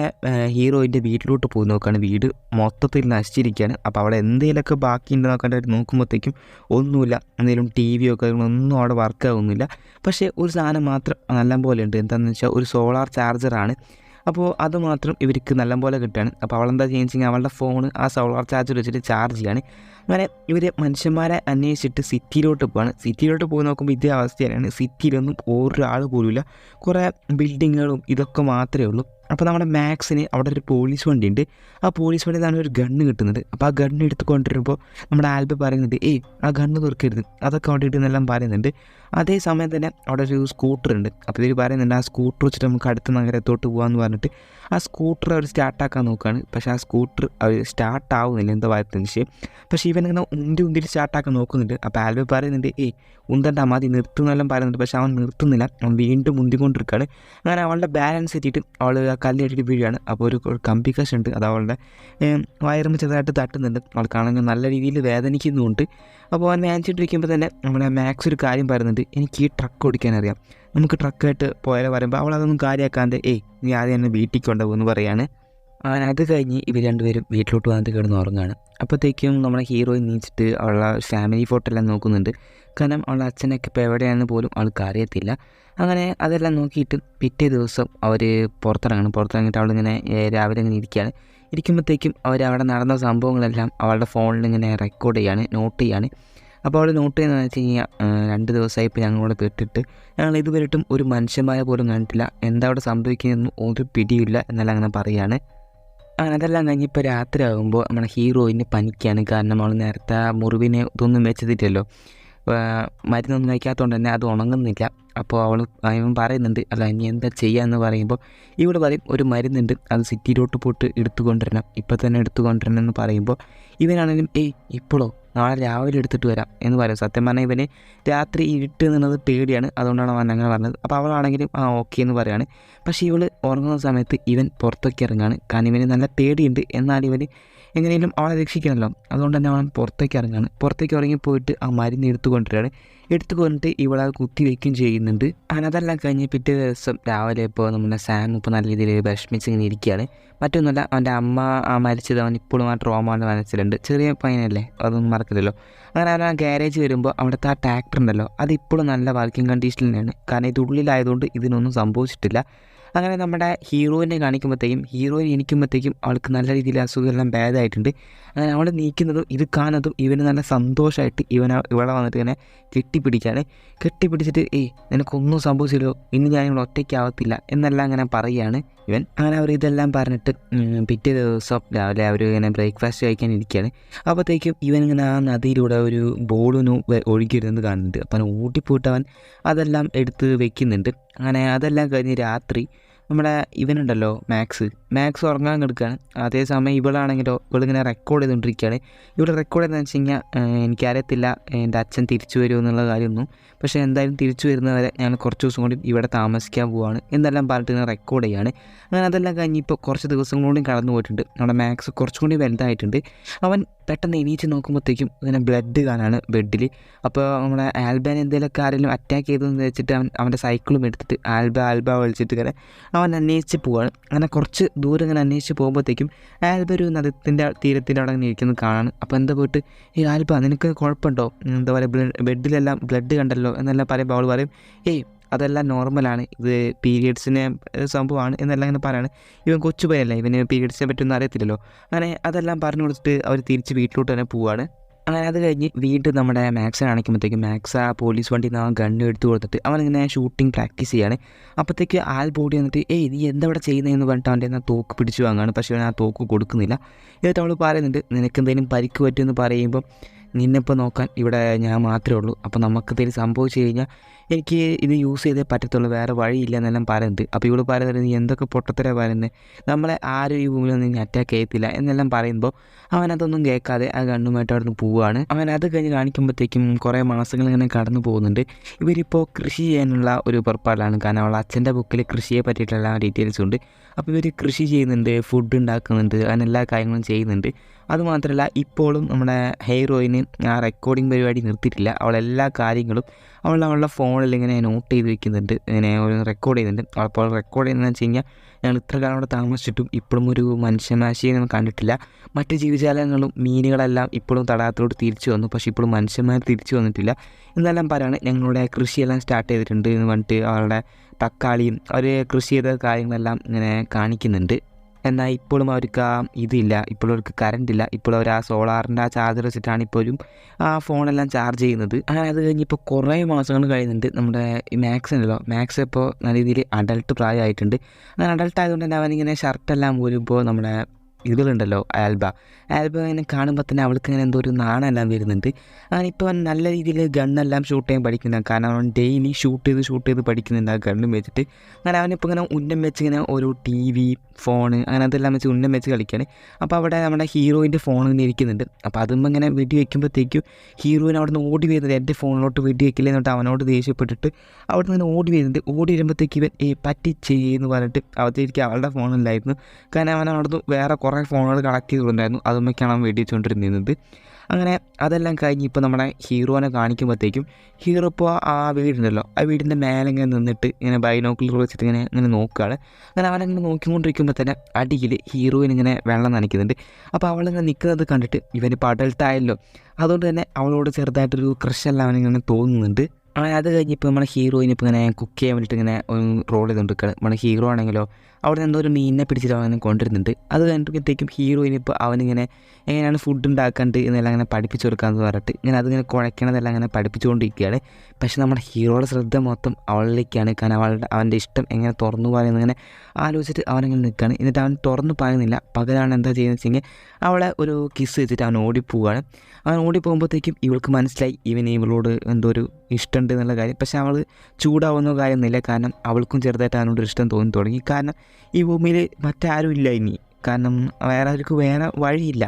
ഹീറോയിൻ്റെ വീട്ടിലോട്ട് പോയി നോക്കുകയാണ്. വീട് മൊത്തത്തിൽ നശിച്ചിരിക്കുകയാണ്. അപ്പോൾ അവിടെ എന്തെങ്കിലുമൊക്കെ ബാക്കിയുണ്ട് നോക്കാനായിട്ട് നോക്കുമ്പോഴത്തേക്കും ഒന്നുമില്ല. എന്തെങ്കിലും ടി വി ഒക്കെ ഒന്നും അവിടെ വർക്കാവുന്നില്ല. പക്ഷേ ഒരു സാധനം മാത്രം നല്ലപോലെ ഉണ്ട്. എന്താണെന്ന് വെച്ചാൽ ഒരു സോളാർ ചാർജറാണ്. അപ്പോൾ അതുമാത്രം ഇവർക്ക് നല്ലപോലെ കിട്ടുകയാണ്. അപ്പോൾ അവളെന്താ ചെയ്യുന്നത് വെച്ചാൽ അവളുടെ ഫോണ് ആ സോളാർ ചാർജർ വെച്ചിട്ട് ചാർജ് ചെയ്യാണ്. അങ്ങനെ ഇവർ മനുഷ്യന്മാരെ അന്വേഷിച്ചിട്ട് സിറ്റിയിലോട്ട് പോവാണ്. സിറ്റിയിലോട്ട് പോയി നോക്കുമ്പോൾ ഇതേ അവസ്ഥയാണ്. സിറ്റിയിലൊന്നും ഒരാൾ പോലുമില്ല, കുറേ ബിൽഡിങ്ങുകളും ഇതൊക്കെ മാത്രമേ ഉള്ളൂ. അപ്പോൾ നമ്മുടെ മാക്സിന് അവിടെ ഒരു പോലീസ് വണ്ടിയുണ്ട്. ആ പോലീസ് വണ്ടിയിൽ നിന്നാണ് ഒരു ഗണ്ണ് കിട്ടുന്നത്. അപ്പോൾ ആ ഗണ്ണ് എടുത്ത് കൊണ്ടുവരുമ്പോൾ നമ്മുടെ ആൽബം പറയുന്നുണ്ട്, ആ ഗണ്ണ് തുറക്കരുത്, അതൊക്കെ അവിടെ ഇട്ടെന്നെല്ലാം പറയുന്നുണ്ട്. അതേ സമയം തന്നെ അവിടെ ഒരു സ്കൂട്ടർ ഉണ്ട്. അപ്പോൾ ഇവർ പറയുന്നുണ്ട് ആ സ്കൂട്ടർ വെച്ചിട്ട് നമുക്ക് അടുത്ത നഗരത്തോട്ട് പോകാമെന്ന് പറഞ്ഞിട്ട് ആ സ്കൂട്ടർ അവർ സ്റ്റാർട്ടാക്കാൻ നോക്കുകയാണ്. പക്ഷേ ആ സ്കൂട്ടർ അവർ സ്റ്റാർട്ടാവുന്നില്ല, എന്തോ വായത്തിന് വിഷയം. പക്ഷേ ഇവനിങ്ങനെ ഉന്തിൽ സ്റ്റാർട്ടാക്കാൻ നോക്കുന്നുണ്ട്. അപ്പോൾ ആൽബം പറയുന്നുണ്ട്, ഉന്തണ്ട മതി നിർത്തുന്നെല്ലാം പറയുന്നുണ്ട്. പക്ഷേ അവൻ നിർത്തുന്നില്ല, അവൻ വീണ്ടും ഉന്തിക്കൊണ്ടിരിക്കുകയാണ്. അങ്ങനെ അവളുടെ ബാലൻസ് തെറ്റിയിട്ട് അവൾ ആ കല്ലിട്ടിട്ട് വീഴുകയാണ്. അപ്പോൾ ഒരു കമ്പി കഷ ഉണ്ട്, അത് അവളുടെ വയറുമ്പോൾ ചെറുതായിട്ട് തട്ടുന്നുണ്ട്. അവൾ കാണുമ്പോൾ നല്ല രീതിയിൽ വേദനിക്കുന്നുമുണ്ട്. അപ്പോൾ അവൻ വാങ്ങിച്ചിട്ടിരിക്കുമ്പോൾ തന്നെ നമ്മുടെ മാക്സ് ഒരു കാര്യം പറയുന്നുണ്ട്, എനിക്ക് ഈ ട്രക്ക് ഓടിക്കാനറിയാം, നമുക്ക് ട്രക്കായിട്ട് പോയാലോ പറയുമ്പോൾ അവൾ അതൊന്നും കാര്യമാക്കാതെ നീ ആദ്യം എന്നെ വീട്ടിൽ കൊണ്ടുപോകുമെന്ന് പറയാണ്. അത് കഴിഞ്ഞ് ഇവർ രണ്ടുപേരും വീട്ടിലോട്ട് വന്നിട്ട് കിടന്ന് ഉറങ്ങുകയാണ്. അപ്പോഴത്തേക്കും നമ്മുടെ ഹീറോയിൻ നീച്ചിട്ട് അവളുടെ ഫാമിലി ഫോട്ടോ എല്ലാം നോക്കുന്നുണ്ട്. കാരണം അവളുടെ അച്ഛനൊക്കെ ഇപ്പോൾ എവിടെയാണെന്ന് പോലും അവൾക്ക് അറിയത്തില്ല. അങ്ങനെ അതെല്ലാം നോക്കിയിട്ട് പിറ്റേ ദിവസം അവർ പുറത്തിറങ്ങിയിട്ട് അവളിങ്ങനെ രാവിലെ ഇങ്ങനെ ഇരിക്കുമ്പോഴത്തേക്കും അവരവിടെ നടന്ന സംഭവങ്ങളെല്ലാം അവളുടെ ഫോണിൽ ഇങ്ങനെ റെക്കോർഡ് ചെയ്യാണ്, നോട്ട് ചെയ്യാണ്. അപ്പോൾ അവൾ നോട്ട് ചെയ്യുന്നതെന്ന് വെച്ച് കഴിഞ്ഞാൽ 2 ദിവസമായി ഇപ്പോൾ ഞങ്ങളോട് കേട്ടിട്ട് ഞങ്ങൾ ഇതുവരെയിട്ടും ഒരു മനുഷ്യന്മാരെ പോലും കണ്ടിട്ടില്ല, എന്താ അവിടെ സംഭവിക്കുന്നതെന്ന് ഒരു പിടിയില്ല എന്നെല്ലാം അങ്ങനെ പറയുകയാണ്. അങ്ങനെ അതെല്ലാം കഴിഞ്ഞ് ഇപ്പോൾ രാത്രി ആകുമ്പോൾ നമ്മുടെ ഹീറോയിന് പനിക്കുകയാണ്. കാരണം അവൾ നേരത്തെ മുറിവിനെ ഇതൊന്നും വെച്ചതില്ലല്ലോ, മരുന്നൊന്നും വയ്ക്കാത്തതുകൊണ്ട് തന്നെ അത് ഉണങ്ങുന്നില്ല. അപ്പോൾ അവൻ പറയുന്നുണ്ട്, അല്ല ഇനി എന്താ ചെയ്യാമെന്ന് പറയുമ്പോൾ ഇവിടെ പറയും ഒരു മരുന്നുണ്ട്, അത് സിറ്റിയിലോട്ട് പോയിട്ട് എടുത്തുകൊണ്ടിരണം, ഇപ്പോൾ തന്നെ എടുത്തുകൊണ്ടിരണം എന്ന് പറയുമ്പോൾ ഇവനാണെങ്കിലും ഇപ്പോഴോ നാളെ രാവിലെ എടുത്തിട്ട് വരാം എന്ന് പറയും. സത്യം പറഞ്ഞാൽ ഇവന് രാത്രി ഇരുട്ട് എന്നുള്ളത് പേടിയാണ്, അതുകൊണ്ടാണ് അവൻ അങ്ങനെ പറഞ്ഞത്. അപ്പോൾ അവളാണെങ്കിലും ഓക്കെ എന്ന് പറയുകയാണ്. പക്ഷേ ഇവൾ ഉറങ്ങുന്ന സമയത്ത് ഇവൻ പുറത്തേക്ക് ഇറങ്ങുകയാണ്. കാരണം ഇവന് നല്ല പേടിയുണ്ട്, എന്നാൽ ഇവന് എങ്ങനെയും അവളെ രക്ഷിക്കണമല്ലോ, അതുകൊണ്ട് തന്നെ അവൻ പുറത്തേക്ക് ഇറങ്ങുകയാണ്. പുറത്തേക്ക് ഇറങ്ങിപ്പോയിട്ട് ആ മരുന്ന് എടുത്തുകൊണ്ടിട്ട് ഇവളെ കുത്തി വയ്ക്കുകയും ചെയ്യുന്നുണ്ട്. അങ്ങനെ അതെല്ലാം കഴിഞ്ഞ് പിറ്റേ ദിവസം രാവിലെ ഇപ്പോൾ നമ്മുടെ സാം ഇപ്പോൾ നല്ല രീതിയിൽ വിഷമിച്ചിങ്ങനെ ഇരിക്കുകയാണ്. മറ്റൊന്നുമല്ല, അവൻ്റെ അമ്മ മരിച്ചത് അവൻ ഇപ്പോഴും ആ ട്രോമ അവൻ്റെ മനസ്സിലുണ്ട്. ചെറിയ പയ്യനല്ലേ, അതൊന്നും മറക്കില്ലല്ലോ. അങ്ങനെ അവൻ ആ ഗ്യാരേജ് വരുമ്പോൾ അവിടുത്തെ ആ ട്രാക്ടർ ഉണ്ടല്ലോ അതിപ്പോഴും നല്ല വർക്കിംഗ് കണ്ടീഷനിൽ തന്നെയാണ്. കാരണം ഇത് ഉള്ളിലായതുകൊണ്ട് ഇതിനൊന്നും സംഭവിച്ചിട്ടില്ല. അങ്ങനെ നമ്മുടെ ഹീറോയിനെ കാണിക്കുമ്പോഴത്തേക്കും ഹീറോയിൻ ഇരിക്കുമ്പോഴത്തേക്കും അവൾക്ക് നല്ല രീതിയിൽ അസുഖമെല്ലാം ഭേദമായിട്ടുണ്ട്. അങ്ങനെ അവൾ നീക്കുന്നതും ഇത് കാണുന്നതും ഇവന് നല്ല സന്തോഷമായിട്ട് ഇവളെ വന്നിട്ട് ഇങ്ങനെ കെട്ടിപ്പിടിച്ചിട്ട് നിനക്കൊന്നും സംഭവിച്ചില്ലോ, ഇനി ഞാൻ ഇവിടെ ഒറ്റയ്ക്കാവത്തില്ല എന്നെല്ലാം അങ്ങനെ പറയുകയാണ് ഇവൻ. അങ്ങനെ അവർ ഇതെല്ലാം പറഞ്ഞിട്ട് പിറ്റേ ദിവസം രാവിലെ അവർ ഇങ്ങനെ ബ്രേക്ക്ഫാസ്റ്റ് കഴിക്കാൻ ഇരിക്കുകയാണ്. അപ്പോഴത്തേക്കും ഇവനിങ്ങനെ ആ നദിയിലൂടെ ഒരു ബോളിന് ഒഴുകിയിരുന്നത് കാണുന്നുണ്ട്. അപ്പം ഓടിപ്പോയിട്ട് അവൻ അതെല്ലാം എടുത്ത് വെക്കുന്നുണ്ട്. അങ്ങനെ അതെല്ലാം കഴിഞ്ഞ് രാത്രി നമ്മുടെ ഇവനുണ്ടല്ലോ മാക്സ് ഉറങ്ങാൻ കിടക്കുകയാണ്. അതേസമയം ഇവളാണെങ്കിലോ ഇവളിങ്ങനെ റെക്കോർഡ് ചെയ്തുകൊണ്ടിരിക്കുകയാണ്. ഇവിടെ റെക്കോർഡ് ചെയ്തതെന്ന് വെച്ച് കഴിഞ്ഞാൽ എനിക്കറിയത്തില്ല എൻ്റെ അച്ഛൻ തിരിച്ചു വരുമോ എന്നുള്ള കാര്യമൊന്നും. പക്ഷേ എന്തായാലും തിരിച്ചു വരുന്നവരെ ഞാൻ കുറച്ച് ദിവസം കൂടി ഇവിടെ താമസിക്കാൻ പോവുകയാണ് എന്നെല്ലാം പറഞ്ഞിട്ട് ഇങ്ങനെ റെക്കോർഡ് ചെയ്യുകയാണ്. അങ്ങനെ അതെല്ലാം കഴിഞ്ഞ് ഇപ്പോൾ കുറച്ച് ദിവസം കൂടി കടന്നു പോയിട്ടുണ്ട്. നമ്മുടെ മാക്സ് കുറച്ചും കൂടി വലുതായിട്ടുണ്ട്. അവൻ പെട്ടെന്ന് എണീച്ച് നോക്കുമ്പോഴത്തേക്കും ഇങ്ങനെ ബ്ലഡ് കാണാണ് ബെഡിൽ. അപ്പോൾ നമ്മുടെ ആൽബാൻ എന്തെങ്കിലുമൊക്കെ ആരെങ്കിലും അറ്റാക്ക് ചെയ്തതെന്ന് വെച്ചിട്ട് അവൻ്റെ സൈക്കിളും എടുത്തിട്ട് ആൽബ വിളിച്ചിട്ട് ഇങ്ങനെ അവൻ അന്വേഷിച്ച് പോവാണ്. അങ്ങനെ കുറച്ച് ദൂരം ഇങ്ങനെ അന്വേഷിച്ച് പോകുമ്പോഴത്തേക്കും ആൽബ ഒരു നദത്തിൻ്റെ തീരത്തിൻ്റെ അവിടെ ഇങ്ങനെ ഇരിക്കുന്നത് കാണാണ്. അപ്പോൾ എന്താ പോയിട്ട് ആൽബ നിനക്ക് കുഴപ്പമുണ്ടോ, എന്താ പറയുക ബെഡിലെല്ലാം ബ്ലഡ് കണ്ടല്ലോ എന്നെല്ലാം പറയുമ്പോൾ അവൾ പറയും അതെല്ലാം നോർമലാണ്, ഇത് പീരിയഡ്സിനെ സംഭവമാണ് എന്നെല്ലാം ഇങ്ങനെ പറയാണ്. ഇവൻ കൊച്ചു പയ്യല്ലേ, ഇവന് പീരിയഡ്സിനെ പറ്റൊന്നും അറിയത്തില്ലല്ലോ. അങ്ങനെ അതെല്ലാം പറഞ്ഞു കൊടുത്തിട്ട് അവർ തിരിച്ച് വീട്ടിലോട്ട് തന്നെ പോവുകയാണ്. അങ്ങനെ അത് കഴിഞ്ഞ് വീണ്ടും നമ്മുടെ മാക്സിനെ കാണിക്കുമ്പോഴത്തേക്കും മാക്സ് ആ പോലീസ് വണ്ടിയിൽ നിന്ന് ആ ഗണ്ണ് എടുത്തു കൊടുത്തിട്ട് അവനിങ്ങനെ ഷൂട്ടിംഗ് പ്രാക്ടീസ് ചെയ്യാണ്. അപ്പോഴത്തേക്ക് ബോഡി വന്നിട്ട് നീ എന്താ ഇവിടെ ചെയ്യുന്നതെന്ന് പറഞ്ഞിട്ട് അവൻ്റെ തോക്ക് പിടിച്ചു വാങ്ങുകയാണ്. പക്ഷേ അവൻ ആ തോക്ക് കൊടുക്കുന്നില്ല. എന്നിട്ട് അവൾ പറയുന്നുണ്ട് നിനക്കെന്തെങ്കിലും പരിക്ക് പറ്റുമെന്ന് പറയുമ്പം നിന്നിപ്പോൾ നോക്കാൻ ഇവിടെ ഞാൻ മാത്രമേ ഉള്ളൂ. അപ്പോൾ നമുക്കെന്തെങ്കിലും സംഭവിച്ചു കഴിഞ്ഞാൽ എനിക്ക് ഇത് യൂസ് ചെയ്തേ പറ്റത്തുള്ളൂ, വേറെ വഴിയില്ല എന്നെല്ലാം പറയുന്നുണ്ട്. അപ്പോൾ ഇവൾ പറയുന്നത് നീ എന്തൊക്കെ പൊട്ടത്തരാ പറയുന്നത്, നമ്മളെ ആരും ഈ ഭൂമിയിലൊന്നും നീ അറ്റാക്ക് ചെയ്യത്തില്ല എന്നെല്ലാം പറയുമ്പോൾ അവനതൊന്നും കേൾക്കാതെ ആ ഗണ്ണുമായിട്ട് അവിടെ നിന്ന് പോവുകയാണ്. അവൻ അത് കഴിഞ്ഞ് കാണിക്കുമ്പോഴത്തേക്കും കുറേ മാസങ്ങൾ ഇങ്ങനെ കടന്നു പോകുന്നുണ്ട്. ഇവരിപ്പോൾ കൃഷി ചെയ്യാനുള്ള ഒരു പുറപ്പാടിലാണ്. കാരണം അവൾ അച്ഛൻ്റെ ബുക്കിൽ കൃഷിയെ പറ്റിയിട്ടുള്ള ഡീറ്റെയിൽസ് ഉണ്ട്. അപ്പോൾ ഇവർ കൃഷി ചെയ്യുന്നുണ്ട്, ഫുഡ് ഉണ്ടാക്കുന്നുണ്ട്, അങ്ങനെ എല്ലാ കാര്യങ്ങളും ചെയ്യുന്നുണ്ട്. അതുമാത്രമല്ല ഇപ്പോഴും നമ്മുടെ ഹീറോയിന് ആ റെക്കോർഡിംഗ് പരിപാടി നിർത്തിയിട്ടില്ല. അവളെല്ലാ കാര്യങ്ങളും അവളുടെ ഫോണിൽ ഇങ്ങനെ നോട്ട് ചെയ്ത് വെക്കുന്നുണ്ട്, ഇങ്ങനെ റെക്കോർഡ് ചെയ്യുന്നുണ്ട്. അപ്പോൾ റെക്കോർഡ് ചെയ്യുന്നതെന്ന് വെച്ച് കഴിഞ്ഞാൽ ഞങ്ങൾ ഇത്ര കാലം അവിടെ താമസിച്ചിട്ടും ഇപ്പോഴും ഒരു മനുഷ്യമാശിയെ നമ്മൾ കണ്ടിട്ടില്ല. മറ്റ് ജീവജാലങ്ങളും മീനുകളെല്ലാം ഇപ്പോഴും തടാകത്തിലോട്ട് തിരിച്ചു വന്നു, പക്ഷേ ഇപ്പോഴും മനുഷ്യന്മാർ തിരിച്ചു വന്നിട്ടില്ല എന്നെല്ലാം പറയാണ്. ഞങ്ങളുടെ കൃഷിയെല്ലാം സ്റ്റാർട്ട് ചെയ്തിട്ടുണ്ട് എന്ന് പറഞ്ഞിട്ട് അവരുടെ തക്കാളിയും അവർ കൃഷി ചെയ്ത കാര്യങ്ങളെല്ലാം ഇങ്ങനെ കാണിക്കുന്നുണ്ട്. എന്നാൽ ഇപ്പോഴും അവർക്ക് ഇതില്ല, ഇപ്പോഴും അവർക്ക് കറണ്ട് ഇല്ല. ഇപ്പോൾ അവർ ആ സോളാറിൻ്റെ ആ ചാർജർ വെച്ചിട്ടാണ് ഇപ്പോഴും ആ ഫോണെല്ലാം ചാർജ് ചെയ്യുന്നത്. അങ്ങനെ അത് കഴിഞ്ഞ് ഇപ്പോൾ കുറേ മാസങ്ങൾ കഴിയുന്നുണ്ട്. നമ്മുടെ ഈ മാക്സ് ഇപ്പോൾ നല്ല രീതിയിൽ അഡൾട്ട് പ്രായമായിട്ടുണ്ട്. അങ്ങനെ അഡൾട്ട് ആയതുകൊണ്ട് തന്നെ അവനിങ്ങനെ ഷർട്ടെല്ലാം പോരുമ്പോൾ നമ്മുടെ ഇവളുണ്ടല്ലോ ആൽബ ഇങ്ങനെ കാണുമ്പോൾ തന്നെ അവൾക്ക് ഇങ്ങനെ എന്തോ ഒരു നാണമെല്ലാം വരുന്നുണ്ട്. അങ്ങനെ ഇപ്പോൾ അവൻ നല്ല രീതിയിൽ ഗണ്ണെല്ലാം ഷൂട്ട് ചെയ്യാൻ പഠിക്കുന്നുണ്ട്. കാരണം അവൻ ഡെയിലി ഷൂട്ട് ചെയ്ത് പഠിക്കുന്നുണ്ട് ആ ഗണ്ണും വെച്ചിട്ട്. അങ്ങനെ അവനിപ്പോൾ ഇങ്ങനെ ഉന്നം വെച്ച് ഇങ്ങനെ ഒരു TV, ഫോണ് അങ്ങനെ അതെല്ലാം വെച്ച് ഉന്നം വെച്ച് കളിക്കുകയാണ്. അപ്പോൾ അവിടെ നമ്മുടെ ഹീറോയിൻ്റെ ഫോൺ ഇങ്ങനെ ഇരിക്കുന്നുണ്ട്. അപ്പോൾ അതും ഇങ്ങനെ വെടി വയ്ക്കുമ്പോഴത്തേക്കും ഹീറോയിൻ അവിടെ നിന്ന് ഓടി വരുന്നത് എൻ്റെ ഫോണിലോട്ട് വെടി വയ്ക്കില്ല എന്നിട്ട് അവനോട് ദേഷ്യപ്പെട്ടിട്ട് അവിടെ നിന്ന് ഓടി വരുന്നുണ്ട്. ഓടി വരുമ്പോഴത്തേക്ക് ഇവൻ പറ്റിച്ചെന്ന് പറഞ്ഞിട്ട് അവത്തേക്ക് അവളുടെ ഫോണിലായിരുന്നു. കാരണം അവൻ അവിടുന്ന് വേറെ കുറേ ഫോണുകൾ കളക്ട് ചെയ്തിട്ടുണ്ടായിരുന്നു. അതുമൊക്കെയാണ് അവൻ വെടി വെച്ചുകൊണ്ടിരുന്നത്. അങ്ങനെ അതെല്ലാം കഴിഞ്ഞ് ഇപ്പോൾ നമ്മുടെ ഹീറോനെ കാണിക്കുമ്പോഴത്തേക്കും ഹീറോ ഇപ്പോൾ ആ വീടുണ്ടല്ലോ ആ വീടിൻ്റെ മേലെ ഇങ്ങനെ നിന്നിട്ട് ഇങ്ങനെ ബൈനോക്കുലർ വെച്ചിട്ട് ഇങ്ങനെ നോക്കുകയാണ്. അങ്ങനെ അവനങ്ങനെ നോക്കിക്കൊണ്ടിരിക്കുമ്പോൾ തന്നെ അടിയിൽ ഹീറോയിൻ ഇങ്ങനെ വെള്ളം നനയ്ക്കുന്നുണ്ട്. അപ്പോൾ അവളിങ്ങനെ നിൽക്കുന്നത് കണ്ടിട്ട് ഇവനിപ്പോൾ അഡൾട്ടായല്ലോ, അതുകൊണ്ട് തന്നെ അവളോട് ചെറുതായിട്ടൊരു ക്രഷെല്ലാം അവനിങ്ങനെ തോന്നുന്നുണ്ട്. അങ്ങനെ അത് കഴിഞ്ഞിപ്പോൾ നമ്മുടെ ഹീറോയിന് ഇപ്പോൾ ഇങ്ങനെ കുക്ക് ചെയ്യാൻ വേണ്ടിയിട്ട് ഇങ്ങനെ റോൾ ചെയ്തുകൊണ്ടിരിക്കുകയാണ്. നമ്മുടെ ഹീറോ ആണെങ്കിലോ അവിടെ എന്തോ ഒരു മീനിനെ പിടിച്ചിട്ട് അവനെ കൊണ്ടുവരുന്നുണ്ട്. അത് കഴിഞ്ഞിട്ടത്തേക്കും ഹീറോയിനിപ്പോൾ അവനിങ്ങനെ എങ്ങനെയാണ് ഫുഡ് ഉണ്ടാക്കേണ്ടത് എന്നെല്ലാം അങ്ങനെ പഠിപ്പിച്ചു കൊടുക്കാമെന്ന് പറഞ്ഞിട്ട് ഇങ്ങനെ അതിങ്ങനെ കുഴക്കണതെല്ലാം അങ്ങനെ പഠിപ്പിച്ചുകൊണ്ടിരിക്കുകയാണ്. പക്ഷേ നമ്മുടെ ഹീറോയുടെ ശ്രദ്ധ മൊത്തം അവളിലേക്കാണ്. കാരണം അവൻ്റെ ഇഷ്ടം എങ്ങനെ തുറന്നു പറയുന്നത് ഇങ്ങനെ ആലോചിച്ചിട്ട് അവനങ്ങനെ നിൽക്കുകയാണ്. എന്നിട്ട് അവൻ തുറന്നു പറയുന്നില്ല. പകലാണ് എന്താ ചെയ്യുന്നത് വെച്ചെങ്കിൽ അവളെ ഒരു കിസ് വെച്ചിട്ട് അവൻ ഓടിപ്പോവുകയാണ്. അവൻ ഓടിപ്പോകുമ്പോഴത്തേക്കും ഇവൾക്ക് മനസ്സിലായി ഇവളോട് എന്തോ ഒരു ഇഷ്ടമുണ്ട് എന്നുള്ള കാര്യം. പക്ഷേ അവൾ ചൂടാവുന്ന കാര്യമൊന്നുമില്ല. കാരണം അവൾക്കും ചെറുതായിട്ട് അവനോട് ഇഷ്ടം തോന്നി തുടങ്ങി. കാരണം ഈ ഭൂമിയിൽ മറ്റാരും ഇല്ല ഇനി, കാരണം അവർക്ക് വേറെ വഴിയില്ല.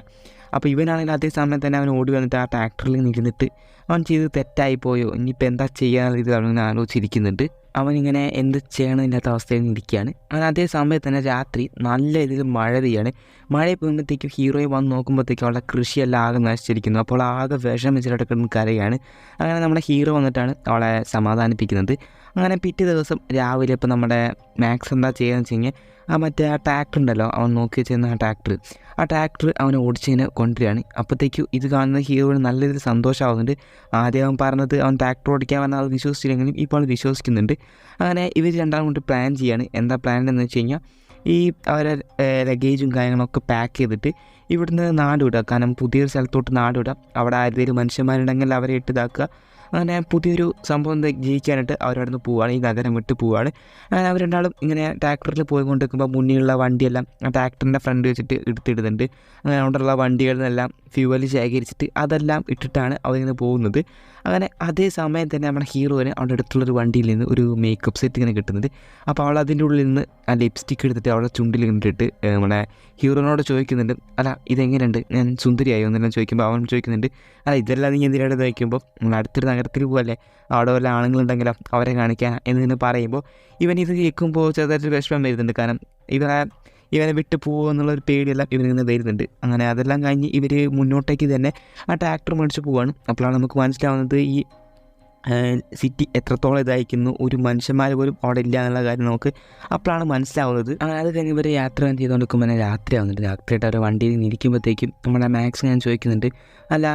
അപ്പോൾ ഇവനാണെങ്കിൽ അതേ സമയം തന്നെ അവൻ ഓടി വന്നിട്ട് ആ ട്രാക്ടറിൽ നിന്നിട്ട് അവൻ ചെയ്ത് തെറ്റായിപ്പോയോ ഇനിയിപ്പോൾ എന്താ ചെയ്യാനുള്ള ഇത് അവനിങ്ങനെ ആലോചിച്ചിരിക്കുന്നുണ്ട്. അവനിങ്ങനെ എന്ത് ചെയ്യണമെന്നില്ലാത്ത അവസ്ഥയിൽ ഇരിക്കുകയാണ്. അങ്ങനെ അതേ സമയത്ത് തന്നെ രാത്രി നല്ല രീതിയിൽ മഴ പെയ്യാണ്. മഴ പെയ്യുമ്പോഴത്തേക്കും ഹീറോയെ വന്ന് നോക്കുമ്പോഴത്തേക്കും അവളുടെ കൃഷിയെല്ലാം ആകെ നശിച്ചിരിക്കുന്നു. അപ്പോൾ ആകെ വിഷം വെച്ചിട്ട് കരയാണ്. അങ്ങനെ നമ്മുടെ ഹീറോ വന്നിട്ടാണ് അവളെ സമാധാനിപ്പിക്കുന്നത്. അങ്ങനെ പിറ്റേ ദിവസം രാവിലെ ഇപ്പോൾ നമ്മുടെ മാക്സ് എന്താ ചെയ്യുകയെന്ന് വെച്ച് കഴിഞ്ഞാൽ ആ ട്രാക്ടർ ഉണ്ടല്ലോ അവൻ നോക്കി ചെയ്യുന്ന ആ ട്രാക്ടർ അവനെ ഓടിച്ചിങ്ങനെ കൊണ്ടുവരികയാണ്. അപ്പോഴത്തേക്കും ഇത് കാണുന്ന ഹീറോയിന് നല്ല രീതിയിൽ സന്തോഷമാവുന്നുണ്ട്. ആദ്യം അവൻ പറഞ്ഞത് അവൻ ട്രാക്ടർ ഓടിക്കാൻ പറഞ്ഞാൽ അത് വിശ്വസിച്ചില്ലെങ്കിലും ഇപ്പോൾ വിശ്വസിക്കുന്നുണ്ട്. അങ്ങനെ ഇവർ രണ്ടാളും കൊണ്ട് പ്ലാൻ ചെയ്യാണ്. എന്താ പ്ലാൻ എന്ന് വെച്ച് കഴിഞ്ഞാൽ ഈ അവരെ ലഗേജും കാര്യങ്ങളൊക്കെ പാക്ക് ചെയ്തിട്ട് ഇവിടുന്ന് നാട് വിടുക. കാരണം പുതിയൊരു സ്ഥലത്തോട്ട് നാട് വിടുക. അവിടെ ആരെങ്കിലും മനുഷ്യന്മാരുണ്ടെങ്കിൽ അവരെ ഇതാക്കുക. അങ്ങനെ പുതിയൊരു സംഭവം ജയിക്കാനായിട്ട് അവരവിടെ നിന്ന് പോവുകയാണ്, ഈ നഗരം വിട്ട് പോവുകയാണ്. അങ്ങനെ അവർ രണ്ടാളും ഇങ്ങനെ ട്രാക്ടറിൽ പോയിക്കൊണ്ടിരിക്കുമ്പോൾ മുന്നിലുള്ള വണ്ടിയെല്ലാം ആ ട്രാക്ടറിൻ്റെ ഫ്രണ്ട് വെച്ചിട്ട് എടുത്തിടുന്നുണ്ട്. അങ്ങനെ അവിടെയുള്ള വണ്ടികളിൽ നിന്നെല്ലാം ഫ്യൂവൽ ശേഖരിച്ചിട്ട് അതെല്ലാം ഇട്ടിട്ടാണ് അവരിങ്ങനെ പോകുന്നത്. അങ്ങനെ അതേ സമയം തന്നെ നമ്മുടെ ഹീറോയിന് അവിടെ അടുത്തുള്ളൊരു വണ്ടിയിൽ നിന്ന് ഒരു മേക്കപ്പ് സെറ്റ് ഇങ്ങനെ കിട്ടുന്നുണ്ട്. അപ്പോൾ അവൾ അതിൻ്റെ ഉള്ളിൽ നിന്ന് ആ ലിപ്സ്റ്റിക്ക് എടുത്തിട്ട് അവളുടെ ചുണ്ടിൽ ഇട്ടിട്ട് നമ്മുടെ ഹീറോയിനോട് ചോദിക്കുന്നുണ്ട്, അല്ല ഇതെങ്ങനെയുണ്ട്, ഞാൻ സുന്ദരിയായോ എന്നെല്ലാം ചോദിക്കുമ്പോൾ അവൻ ചോദിക്കുന്നുണ്ട്, അല്ല ഇതെല്ലാം നീ എന്തിനാണ് നോക്കുമ്പോൾ നമ്മൾ അടുത്തൊരു നഗരത്തിൽ പോകല്ലേ, അവിടെ വല്ല ആണുങ്ങളുണ്ടെങ്കിലോ അവരെ കാണിക്കാൻ എന്നിങ്ങനെ പറയുമ്പോൾ ഇവൻ ഇത് കേൾക്കുമ്പോൾ ചെറുതായിട്ട് വിഷമം വരുന്നുണ്ട്. കാരണം ഇവനെ വിട്ട് പോകുമോ എന്നുള്ളൊരു പേടിയെല്ലാം ഇവനിങ്ങനെ വരുന്നുണ്ട്. അങ്ങനെ അതെല്ലാം കഴിഞ്ഞ് ഇവർ മുന്നോട്ടേക്ക് തന്നെ ആ ട്രാക്ടർ മേടിച്ച് പോവുകയാണ്. അപ്പോഴാണ് നമുക്ക് മനസ്സിലാവുന്നത് ഈ സിറ്റി എത്രത്തോളം ഇതായിരിക്കുന്നു, ഒരു മനുഷ്യന്മാർ പോലും അവിടെ ഇല്ല എന്നുള്ള കാര്യം നമുക്ക് അപ്പോഴാണ് മനസ്സിലാവുന്നത്. അങ്ങനെ അത് കഴിഞ്ഞ് ഇവർ യാത്ര ചെയ്തുകൊണ്ടിരിക്കുമ്പോൾ തന്നെ രാത്രിയാവുന്നുണ്ട്. രാത്രിയായിട്ട് അവർ വണ്ടിയിൽ നിൽക്കുമ്പോഴത്തേക്കും നമ്മുടെ മാക്സ് ഞാൻ ചോദിക്കുന്നുണ്ട്, അല്ല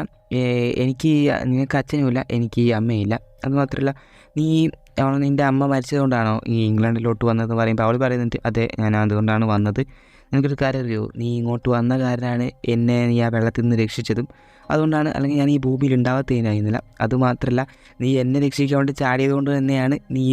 എനിക്ക് നിനക്ക് അച്ഛനുമില്ല, എനിക്ക് അമ്മയില്ല, അതുമാത്രമല്ല നീ നിൻ്റെ അമ്മ മരിച്ചതുകൊണ്ടാണോ ഈ ഇംഗ്ലണ്ടിലോട്ട് വന്നതെന്ന് പറയുമ്പോൾ അവൾ പറയുന്നുണ്ട്, അതെ ഞാൻ അതുകൊണ്ടാണ് വന്നത്. നിനക്കൊരു കാര്യം അറിയോ, നീ ഇങ്ങോട്ട് വന്ന കാരണമാണ് എന്നെ നീ ആ വെള്ളത്തിൽ നിന്ന് രക്ഷിച്ചതും, അതുകൊണ്ടാണ്, അല്ലെങ്കിൽ ഞാൻ ഈ ഭൂമിയിൽ ഉണ്ടാവാത്തതിനായിരുന്നില്ല. അതുമാത്രമല്ല നീ എന്നെ രക്ഷിക്കാൻ വേണ്ടി ചാടിയത് കൊണ്ട് തന്നെയാണ് നീ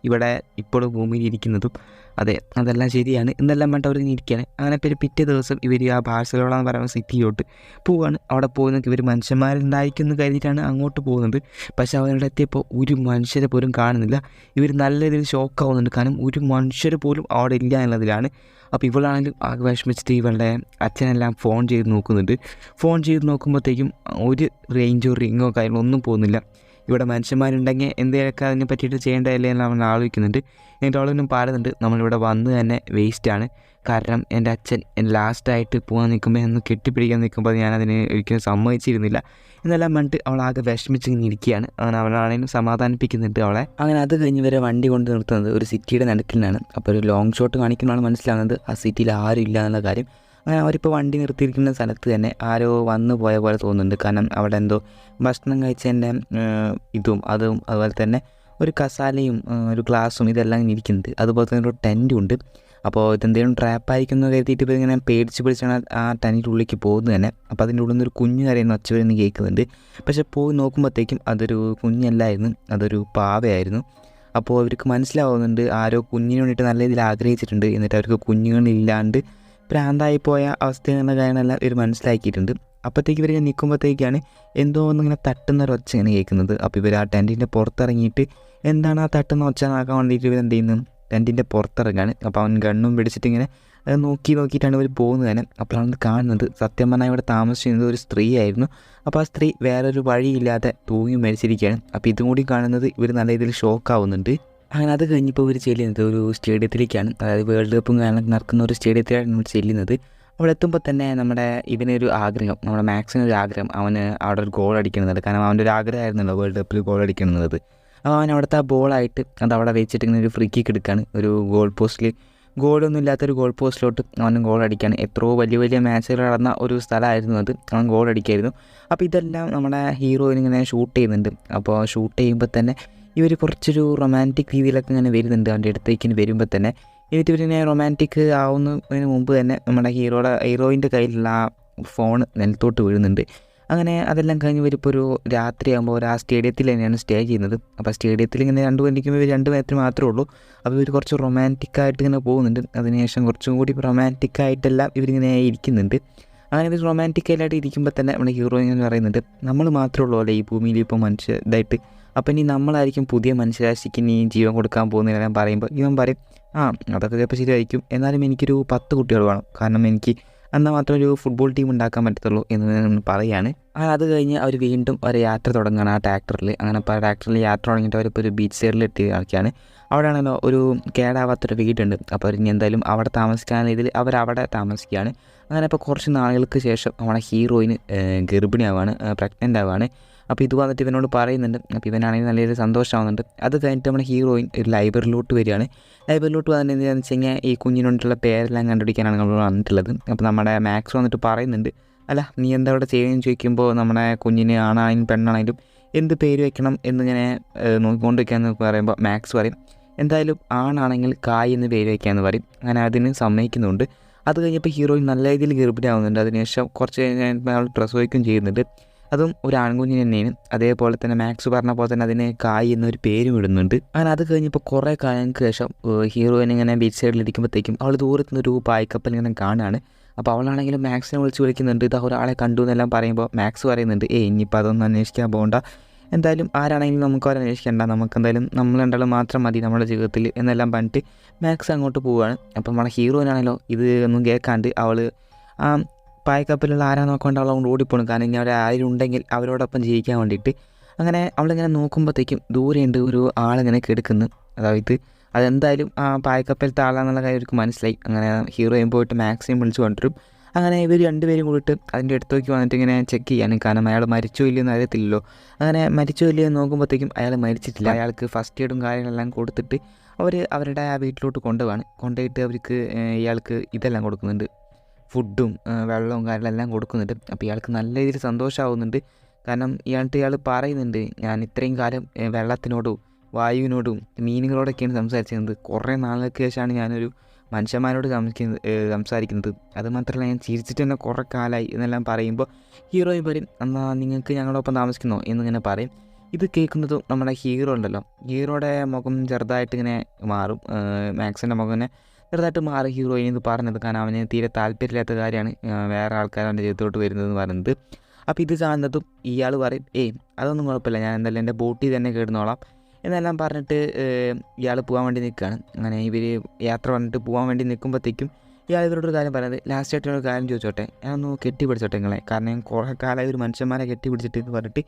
ഇവിടെ ഇപ്പോൾ ഭൂമിയിൽ ഇരിക്കുന്നതും. അതെ അതെല്ലാം ശരിയാണ് എന്നെല്ലാം വേണ്ട അവർ ഇരിക്കുകയാണ്. അങ്ങനെ പിറ്റേ ദിവസം ഇവർ ആ ബാഴ്സലോണ എന്ന് പറയുന്ന സിറ്റിയിലോട്ട് പോവുകയാണ്. അവിടെ പോകുന്നത് ഇവർ മനുഷ്യന്മാരുണ്ടായിരിക്കുമെന്ന് കരുതിയിട്ടാണ് അങ്ങോട്ട് പോകുന്നത്. പക്ഷേ അവരുടെ എത്തിയപ്പോൾ ഒരു മനുഷ്യരെ പോലും കാണുന്നില്ല. ഇവർ നല്ല രീതിയിൽ ഷോക്കാവുന്നുണ്ട്, കാരണം ഒരു മനുഷ്യർ പോലും അവിടെ ഇല്ല എന്നുള്ളതിലാണ്. അപ്പോൾ ഇവളാണെങ്കിലും ആകെ വിഷമിച്ചിട്ട് ഇവളുടെ അച്ഛനെല്ലാം ഫോൺ ചെയ്ത് നോക്കുന്നുണ്ട്. ഫോൺ ചെയ്ത് നോക്കുമ്പോഴത്തേക്കും ഒരു റേഞ്ചോ റിങ്ങോ കാര്യങ്ങളോ ഒന്നും പോകുന്നില്ല. ഇവിടെ മനുഷ്യന്മാരുണ്ടെങ്കിൽ എന്തെങ്കിലുമൊക്കെ അതിനെ പറ്റിയിട്ട് ചെയ്യേണ്ടതല്ലേ എന്ന് നമ്മൾ ആലോചിക്കുന്നുണ്ട്. എന്നിട്ട് അവളൊന്നും പറയുന്നുണ്ട്, നമ്മളിവിടെ വന്ന് തന്നെ വേസ്റ്റാണ്. കാരണം എൻ്റെ അച്ഛൻ ലാസ്റ്റായിട്ട് പോകാൻ നിൽക്കുമ്പോൾ ഒന്ന് കെട്ടിപ്പിടിക്കാൻ നിൽക്കുമ്പോൾ ഞാനതിന് ഒരിക്കലും സമ്മതിച്ചിരുന്നില്ല എന്നെല്ലാം പറഞ്ഞിട്ട് അവളാകെ വിഷമിച്ചിങ്ങനെ ഇരിക്കുകയാണ്. അങ്ങനെ അവളാണെങ്കിലും സമാധാനിപ്പിക്കുന്നുണ്ട് അവളെ. അങ്ങനെ അത് കഴിഞ്ഞ് വരെ വണ്ടി കൊണ്ട് നിർത്തുന്നത് ഒരു സിറ്റിയുടെ നടുക്കിലാണ്. അപ്പോൾ ഒരു ലോങ് ഷോട്ട് കാണിക്കുമ്പോഴാണ് മനസ്സിലാകുന്നത് ആ സിറ്റിയിൽ ആരും ഇല്ല എന്നുള്ള കാര്യം. അങ്ങനെ അവരിപ്പോൾ വണ്ടി നിർത്തിയിരിക്കുന്ന സ്ഥലത്ത് തന്നെ ആരോ വന്നു പോയ പോലെ തോന്നുന്നുണ്ട്. കാരണം അവിടെ എന്തോ ഭക്ഷണം കഴിച്ചതിൻ്റെ ഇതും അതുപോലെ തന്നെ ഒരു കസാലയും ഒരു ഗ്ലാസും ഇതെല്ലാം ഇരിക്കുന്നുണ്ട്. അതുപോലെ തന്നെ ഒരു ടെൻറ്റും ഉണ്ട്. അപ്പോൾ ഇതെന്തെങ്കിലും ട്രാപ്പായിരിക്കും എന്ന് കരുതിയിട്ട് ഇപ്പോൾ ഇങ്ങനെ പിടിച്ചാണ് ആ ടെൻറ്റിൻ്റെ ഉള്ളിലേക്ക് പോകുന്നത് തന്നെ. അപ്പോൾ അതിൻ്റെ ഉള്ളിൽ നിന്നൊരു കുഞ്ഞ് കരയുന്ന ഒച്ച വരുന്ന കേൾക്കുന്നുണ്ട്. പക്ഷേ പോയി നോക്കുമ്പോഴത്തേക്കും അതൊരു കുഞ്ഞല്ലായിരുന്നു, അതൊരു പാവയായിരുന്നു. അപ്പോൾ അവർക്ക് മനസ്സിലാവുന്നുണ്ട് ആരോ കുഞ്ഞിന് വേണ്ടിയിട്ട് നല്ല രീതിയിൽ ആഗ്രഹിച്ചിട്ടുണ്ട്, എന്നിട്ട് അവർക്ക് കുഞ്ഞുങ്ങളില്ലാണ്ട് ഭ്രാന്തായി പോയ അവസ്ഥ എന്ന കാര്യങ്ങളെല്ലാം ഇവർ മനസ്സിലാക്കിയിട്ടുണ്ട്. അപ്പോഴത്തേക്ക് ഇവർ നിൽക്കുമ്പോഴത്തേക്കാണ് എന്തോ ഒന്നിങ്ങനെ തട്ടുന്നൊരു ഒച്ച ഇങ്ങനെ കേൾക്കുന്നത്. അപ്പോൾ ഇവർ ആ ടെൻറ്റിൻ്റെ പുറത്തിറങ്ങിയിട്ട് എന്താണ് ആ തട്ടുന്ന ഒച്ച നോക്കാൻ വേണ്ടിയിട്ട് ഇവർ എന്ത് ചെയ്യുന്നു, ടെൻറ്റിൻ്റെ പുറത്തിറങ്ങാണ്. അപ്പോൾ അവൻ ഗണ്ണും പിടിച്ചിട്ട് ഇങ്ങനെ നോക്കിയിട്ടാണ് ഇവർ പോകുന്നത് തന്നെ. അപ്പോഴാണ് കാണുന്നത് സത്യം പറഞ്ഞാൽ ഇവിടെ താമസിച്ചിരുന്നത് ഒരു സ്ത്രീ ആയിരുന്നു. അപ്പോൾ ആ സ്ത്രീ വേറൊരു വഴിയില്ലാതെ തൂങ്ങി മരിച്ചിരിക്കുകയാണ്. അപ്പോൾ ഇതും കൂടി കാണുന്നത് ഇവർ നല്ല രീതിയിൽ ഷോക്കാവുന്നുണ്ട്. അങ്ങനെ അത് കഴിഞ്ഞപ്പോൾ ഇവർ ചെല്ലുന്നത് ഒരു സ്റ്റേഡിയത്തിലേക്കാണ്. അതായത് വേൾഡ് കപ്പും നടക്കുന്ന ഒരു സ്റ്റേഡിയത്തിലാണ് ചെല്ലുന്നത്. അവിടെ എത്തുമ്പോൾ തന്നെ ഇവനൊരു ആഗ്രഹം, നമ്മുടെ മാക്സിനൊരു ആഗ്രഹം, അവന് അവിടെ ഒരു ഗോൾ അടിക്കണമെന്നുണ്ട്. കാരണം അവൻ്റെ ഒരു ആഗ്രഹമായിരുന്നല്ലോ വേൾഡ് കപ്പിൽ ഗോൾ അടിക്കണമെന്നുള്ളത്. അപ്പോൾ അവൻ അവിടുത്തെ ആ ബോളായിട്ട് അതവിടെ വെച്ചിട്ട് ഇങ്ങനെ ഒരു ഫ്രീ കിക്ക് എടുക്കുകയാണ്. ഒരു ഗോൾ പോസ്റ്റിൽ, ഗോളൊന്നും ഇല്ലാത്തൊരു ഗോൾ പോസ്റ്റിലോട്ട് അവൻ ഗോൾ അടിക്കുകയാണ്. എത്രയോ വലിയ മാച്ചുകൾ നടന്ന ഒരു സ്ഥലമായിരുന്നു അത്, അവൻ ഗോൾ അടിക്കായിരുന്നു. അപ്പോൾ ഇതെല്ലാം നമ്മുടെ ഹീറോയിനിങ്ങനെ ഷൂട്ട് ചെയ്യുന്നുണ്ട്. അപ്പോൾ ഷൂട്ട് ചെയ്യുമ്പോൾ തന്നെ ഇവർ കുറച്ചൊരു റൊമാൻറ്റിക് രീതിയിലൊക്കെ ഇങ്ങനെ വരുന്നുണ്ട് അവൻ്റെ അടുത്തേക്ക് വരുമ്പോൾ തന്നെ. എന്നിട്ട് ഇവരിങ്ങനെ റൊമാൻറ്റിക് ആവുന്നതിന് മുമ്പ് തന്നെ നമ്മുടെ ഹീറോയിൻ്റെ കയ്യിലുള്ള ആ ഫോൺ നിലത്തോട്ട് വീഴുന്നുണ്ട്. അങ്ങനെ അതെല്ലാം കഴിഞ്ഞ് ഇവരിപ്പോൾ ഒരു രാത്രിയാകുമ്പോൾ ആ സ്റ്റേഡിയത്തിൽ തന്നെയാണ് സ്റ്റേ ചെയ്യുന്നത്. അപ്പോൾ സ്റ്റേഡിയത്തിൽ ഇങ്ങനെ ഇവർ 2 പേര് മാത്രമേ ഉള്ളൂ. അപ്പോൾ ഇവർ കുറച്ച് റൊമാൻറ്റിക്കായിട്ട് ഇങ്ങനെ പോകുന്നുണ്ട്. അതിനുശേഷം കുറച്ചും കൂടി റൊമാൻറ്റിക്കായിട്ടെല്ലാം ഇവരിങ്ങനെ ഇരിക്കുന്നുണ്ട്. അങ്ങനെ ഇവർ റൊമാൻറ്റിക്കായിട്ട് ഇരിക്കുമ്പോൾ തന്നെ നമ്മുടെ ഹീറോ ഇങ്ങനെ പറയുന്നുണ്ട്, നമ്മൾ മാത്രമേ ഉള്ളൂ അല്ലേ ഈ ഭൂമിയിൽ ഇപ്പോൾ മനുഷ്യരായിട്ട്, അപ്പം ഇനി നമ്മളായിരിക്കും പുതിയ മനുഷ്യരാശിക്ക് ഇനി ജീവൻ കൊടുക്കാൻ പോകുന്നതിനെല്ലാം പറയുമ്പോൾ ഇവൻ പറയും, അതൊക്കെ ചിലപ്പോൾ ശരിയായിരിക്കും, എന്നാലും എനിക്കൊരു 10 കുട്ടികൾ വേണം, കാരണം എനിക്ക് എന്നാൽ മാത്രമേ ഒരു ഫുട്ബോൾ ടീം ഉണ്ടാക്കാൻ പറ്റത്തുള്ളൂ എന്ന് പറയുകയാണ്. അത് കഴിഞ്ഞ് അവർ വീണ്ടും ഒരു യാത്ര തുടങ്ങുകയാണ് ആ ട്രാക്ടറിൽ. അങ്ങനെ അപ്പോൾ ആ ട്രാക്ടറിൽ യാത്ര തുടങ്ങിയിട്ട് അവരിപ്പോൾ ഒരു ബീച്ച് സൈഡിൽ എത്തി കളിക്കുകയാണ്. അവിടെയാണല്ലോ ഒരു കേടാവാത്തൊരു വീടുണ്ട്. അപ്പോൾ അവർ ഇനി എന്തായാലും അവിടെ താമസിക്കാൻ ഇതിൽ അവരവിടെ താമസിക്കുകയാണ്. അങ്ങനെ ഇപ്പോൾ കുറച്ച് നാളുകൾക്ക് ശേഷം നമ്മുടെ ഹീറോയിന് ഗർഭിണിയാവാണ്, പ്രഗ്നൻ്റ് ആവുകയാണ്. അപ്പോൾ ഇത് വന്നിട്ട് ഇവനോട് പറയുന്നുണ്ട്. അപ്പോൾ ഇവനാണെങ്കിൽ നല്ലൊരു സന്തോഷമാവുന്നുണ്ട്. അത് കഴിഞ്ഞിട്ട് നമ്മുടെ ഹീറോയിൻ ഒരു ലൈബ്രറിയിലോട്ട് വരികയാണ്. ലൈബ്രറിയിലോട്ട് വന്നിട്ട് എന്താണെന്ന് വെച്ച് കഴിഞ്ഞാൽ ഈ കുഞ്ഞിനോണ്ടുള്ള പേരെല്ലാം കണ്ടുപിടിക്കാനാണ് നമ്മൾ വന്നിട്ടുള്ളത്. അപ്പോൾ നമ്മുടെ മാക്സ് വന്നിട്ട് പറയുന്നുണ്ട്, അല്ല നീ എന്താ ഇവിടെ ചെയ്യുന്നതെന്ന് ചോദിക്കുമ്പോൾ നമ്മുടെ കുഞ്ഞിന് ആണായാലും പെണ്ണാണെങ്കിലും എന്ത് പേര് വയ്ക്കണം എന്നിങ്ങനെ നോക്കിക്കൊണ്ടിരിക്കുകയെന്ന് പറയുമ്പോൾ മാക്സ് പറയും, എന്തായാലും ആണാണെങ്കിൽ കായ് എന്ന് പേര് വയ്ക്കാമെന്ന് പറയും. അങ്ങനെ അതിന് സമ്മതിക്കുന്നുണ്ട്. അത് കഴിഞ്ഞപ്പോൾ ഹീറോയിൻ നല്ല രീതിയിൽ ഗർഭിണിയാവുന്നുണ്ട്. അതിനുശേഷം കുറച്ച് കഴിഞ്ഞപ്പോൾ അവൾ പ്രസവിക്കുകയും ചെയ്യുന്നുണ്ട്. അതും ഒരു ആൺകുഞ്ഞിന് തന്നെയാണ്. അതേപോലെ തന്നെ മാക്സ് പറഞ്ഞ പോലെ തന്നെ അതിന് കായ് എന്നൊരു പേരും ഇടുന്നുണ്ട്. അങ്ങനെ അത് കഴിഞ്ഞപ്പോൾ കുറേ കാലങ്ങൾക്ക് ശേഷം ഹീറോയിൻ ഇങ്ങനെ ബീച്ച് സൈഡിലിരിക്കുമ്പോഴത്തേക്കും അവൾ ദൂരത്തു നിന്നൊരു പായ്ക്കപ്പൽ ഇങ്ങനെ കാണുകയാണ്. അപ്പോൾ അവളാണെങ്കിലും മാക്സിനെ വിളിക്കുന്നുണ്ട്, ഇതാ ഒരാളെ കണ്ടു എന്നെല്ലാം പറയുമ്പോൾ മാക്സ് പറയുന്നുണ്ട്, ഇനിയിപ്പോൾ അതൊന്നും അന്വേഷിക്കാൻ പോകണ്ട, എന്തായാലും ആരാണെങ്കിലും നമുക്ക് അവരെ അന്വേഷിക്കേണ്ട, നമുക്കെന്തായാലും നമ്മൾ രണ്ടാളും മാത്രം മതി നമ്മുടെ ജീവിതത്തിൽ എന്നെല്ലാം പറഞ്ഞിട്ട് മാക്സ് അങ്ങോട്ട് പോവുകയാണ്. അപ്പം നമ്മളെ ഹീറോയിനാണല്ലോ ഇത് ഒന്നും കേൾക്കാണ്ട് അവൾ ആ പായക്കപ്പലുള്ള ആരാ നോക്കാണ്ട് അവളെ കൊണ്ട് ഓടിപ്പോണം, കാരണം ഇനി അവിടെ ആരും ഉണ്ടെങ്കിൽ അവരോടൊപ്പം ജീവിക്കാൻ വേണ്ടിയിട്ട്. അങ്ങനെ അവളിങ്ങനെ നോക്കുമ്പോഴത്തേക്കും ദൂരെയുണ്ട് ഒരു ആളിങ്ങനെ കിടക്കുന്നു. അതായത് അതെന്തായാലും ആ പായക്കപ്പലത്തെ ആളാന്നുള്ള കാര്യം അവർക്ക് മനസ്സിലായി. അങ്ങനെ ഹീറോയും പോയിട്ട് മാക്സിനെയും വിളിച്ചു കൊണ്ടുവരും. അങ്ങനെ ഇവർ രണ്ടുപേരും കൂടിയിട്ട് അതിൻ്റെ അടുത്തേക്ക് വന്നിട്ട് ഇങ്ങനെ ചെക്ക് ചെയ്യാൻ, കാരണം അയാൾ മരിച്ചോ ഇല്ലയെന്ന് അറിയത്തില്ലല്ലോ. അങ്ങനെ മരിച്ചോ ഇല്ലയെന്ന് നോക്കുമ്പോഴത്തേക്കും അയാൾ മരിച്ചിട്ടില്ല. അയാൾക്ക് ഫസ്റ്റ് എയ്ഡും കാര്യങ്ങളെല്ലാം കൊടുത്തിട്ട് അവർ അവരുടെ ആ വീട്ടിലോട്ട് കൊണ്ടുപോയിട്ട് അവർക്ക് ഇയാൾക്ക് ഇതെല്ലാം കൊടുക്കുന്നുണ്ട്, ഫുഡും വെള്ളവും കാര്യങ്ങളെല്ലാം കൊടുക്കുന്നുണ്ട്. അപ്പോൾ ഇയാൾക്ക് നല്ല രീതിയിൽ സന്തോഷമാവുന്നുണ്ട്. കാരണം ഇയാൾ പറയുന്നുണ്ട്, ഞാൻ ഇത്രയും കാലം വെള്ളത്തിനോടും വായുവിനോടും മീനുകളോടൊക്കെയാണ് സംസാരിച്ചിരുന്നത്, കുറേ നാളുകൾക്ക് ശേഷമാണ് ഞാനൊരു മനുഷ്യന്മാരോട് സംസാരിക്കുന്നത്, അത് മാത്രമല്ല ഞാൻ ചിരിച്ചിട്ട് തന്നെ കുറേ കാലമായി എന്നെല്ലാം പറയുമ്പോൾ ഹീറോയും പറയും, എന്നാൽ നിങ്ങൾക്ക് ഞങ്ങളൊപ്പം താമസിക്കുന്നോ എന്നിങ്ങനെ പറയും. ഇത് കേൾക്കുന്നതും നമ്മുടെ ഹീറോ ഉണ്ടല്ലോ, ഹീറോയുടെ മുഖം ചെറുതായിട്ട് ഇങ്ങനെ മാറും, മാക്സിൻ്റെ മുഖം ഇങ്ങനെ ചെറുതായിട്ട് മാറി ഹീറോയിൻ ഇത് പറഞ്ഞത്, കാരണം അവന് തീരെ താല്പര്യമില്ലാത്ത കാര്യമാണ് വേറെ ആൾക്കാർ അവൻ്റെ ജീവിതത്തോട്ട് വരുന്നതെന്ന് പറയുന്നത്. അപ്പോൾ ഇത് കാണുന്നതും ഇയാൾ പറയും, അതൊന്നും കുഴപ്പമില്ല, ഞാൻ എന്തായാലും എൻ്റെ ബോട്ടിൽ തന്നെ കേടുന്നോളാം എന്നെല്ലാം പറഞ്ഞിട്ട് ഇയാൾ പോകാൻ വേണ്ടി നിൽക്കുകയാണ്. അങ്ങനെ ഇവർ യാത്ര പറഞ്ഞിട്ട് പോകാൻ വേണ്ടി നിൽക്കുമ്പോഴത്തേക്കും ഇയാൾ ഇവരോടൊരു കാര്യം പറയുന്നത്, ലാസ്റ്റായിട്ടൊരു കാര്യം ചോദിച്ചോട്ടെ, ഞാനൊന്ന് കെട്ടിപ്പിടിച്ചോട്ടെ നിങ്ങളെ, കാരണം ഞാൻ കുറേ കാലമായി ഒരു മനുഷ്യന്മാരെ കെട്ടിപ്പിടിച്ചിട്ട് എന്ന് പറഞ്ഞിട്ട്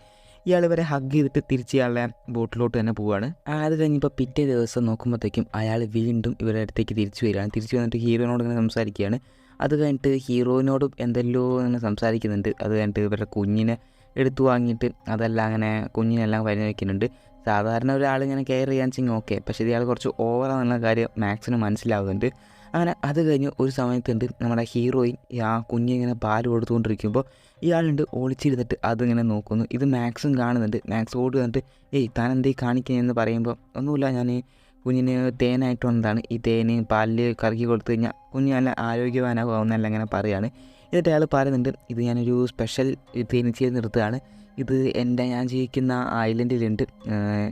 ഇയാൾ ഇവരെ ഹഗ് ചെയ്തിട്ട് തിരിച്ച് ഇയാളുടെ ബോട്ടിലോട്ട് തന്നെ പോവുകയാണ്. അത് കഴിഞ്ഞപ്പോൾ പിറ്റേ ദിവസം നോക്കുമ്പോഴത്തേക്കും അയാൾ വീണ്ടും ഇവരുടെ അടുത്തേക്ക് തിരിച്ചു വരികയാണ്. തിരിച്ചു വന്നിട്ട് ഹീറോയിനോട് ഇങ്ങനെ സംസാരിക്കുകയാണ്. അത് കഴിഞ്ഞിട്ട് ഹീറോയിനോടും എന്തെല്ലോ ഇങ്ങനെ സംസാരിക്കുന്നുണ്ട്. അത് കഴിഞ്ഞിട്ട് ഇവരുടെ കുഞ്ഞിനെ എടുത്തു വാങ്ങിയിട്ട് അതെല്ലാം അങ്ങനെ കുഞ്ഞിനെല്ലാം പരിഗണിക്കുന്നുണ്ട്. സാധാരണ ഒരാൾ ഇങ്ങനെ കെയർ ചെയ്യാൻ വെച്ചെങ്കിൽ ഓക്കെ, പക്ഷേ ഇയാൾ കുറച്ച് ഓവറാണെന്നുള്ള കാര്യം മാക്സിന് മനസ്സിലാവുന്നുണ്ട്. അങ്ങനെ അത് കഴിഞ്ഞ് ഒരു സമയത്തുണ്ട് നമ്മുടെ ഹീറോയിൻ ആ കുഞ്ഞിങ്ങനെ പാൽ കൊടുത്തുകൊണ്ടിരിക്കുമ്പോൾ ഇയാളുണ്ട് ഒളിച്ചിരുന്നിട്ട് അതിങ്ങനെ നോക്കുന്നു. ഇത് മാക്സും കാണുന്നുണ്ട്. മാക്സ് ഓടി വന്നിട്ട് താൻ എന്തേ കാണിക്കുന്നതെന്ന് പറയുമ്പോൾ ഒന്നുമില്ല, ഞാൻ കുഞ്ഞിന് തേനായിട്ട് വന്നതാണ്, ഈ തേന് പാലിൽ കറക്കി കൊടുത്തു കഴിഞ്ഞാൽ കുഞ്ഞ് നല്ല ആരോഗ്യവാനാകുമെന്നല്ല ഇങ്ങനെ പറയുകയാണ്. എന്നിട്ട് അയാൾ പറയുന്നുണ്ട്, ഇത് ഞാനൊരു സ്പെഷ്യൽ തേനീച്ചയെ നിർത്തുകയാണ്, ഇത് ഞാൻ ജീവിക്കുന്ന ഐലൻഡിലുണ്ട്,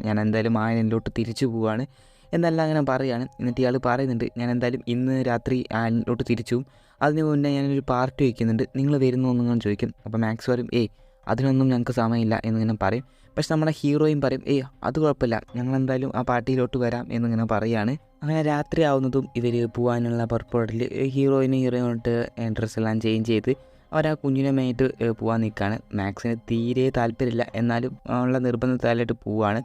ഞാൻ എന്തായാലും ആ ഐലൻഡിലോട്ട് തിരിച്ചു പോവുകയാണ് എന്നെല്ലാം അങ്ങനെ പറയുകയാണ്. എന്നിട്ട് ഇയാൾ പറയുന്നുണ്ട്, ഞാൻ എന്തായാലും ഇന്ന് രാത്രി ആ ഐലൻഡിലോട്ട് തിരിച്ചു പോകും, അതിന് മുന്നേ ഞാനൊരു പാർട്ടി വയ്ക്കുന്നുണ്ട്, നിങ്ങൾ വരുന്നോ എന്നിങ്ങനെ ചോദിക്കും. അപ്പോൾ മാക്സ് പറയും, അതിനൊന്നും ഞങ്ങൾക്ക് സമയമില്ല എന്നിങ്ങനെ പറയും. പക്ഷെ നമ്മുടെ ഹീറോയും പറയും, അത് കുഴപ്പമില്ല, ഞങ്ങളെന്തായാലും ആ പാർട്ടിയിലോട്ട് വരാം എന്നിങ്ങനെ പറയുകയാണ്. അങ്ങനെ രാത്രി ആവുന്നതും ഇവർ പോകാനുള്ള പുറപ്പെടൽ ഹീറോയിനോട്ട് ഡ്രസ്സെല്ലാം ചേഞ്ച് ചെയ്ത് അവർ ആ കുഞ്ഞിനെ മേയിട്ട് പോകാൻ നിൽക്കുകയാണ്. മാക്സിന് തീരെ താല്പര്യമില്ല, എന്നാലും ഉള്ള നിർബന്ധത്താലായിട്ട് പോവുകയാണ്.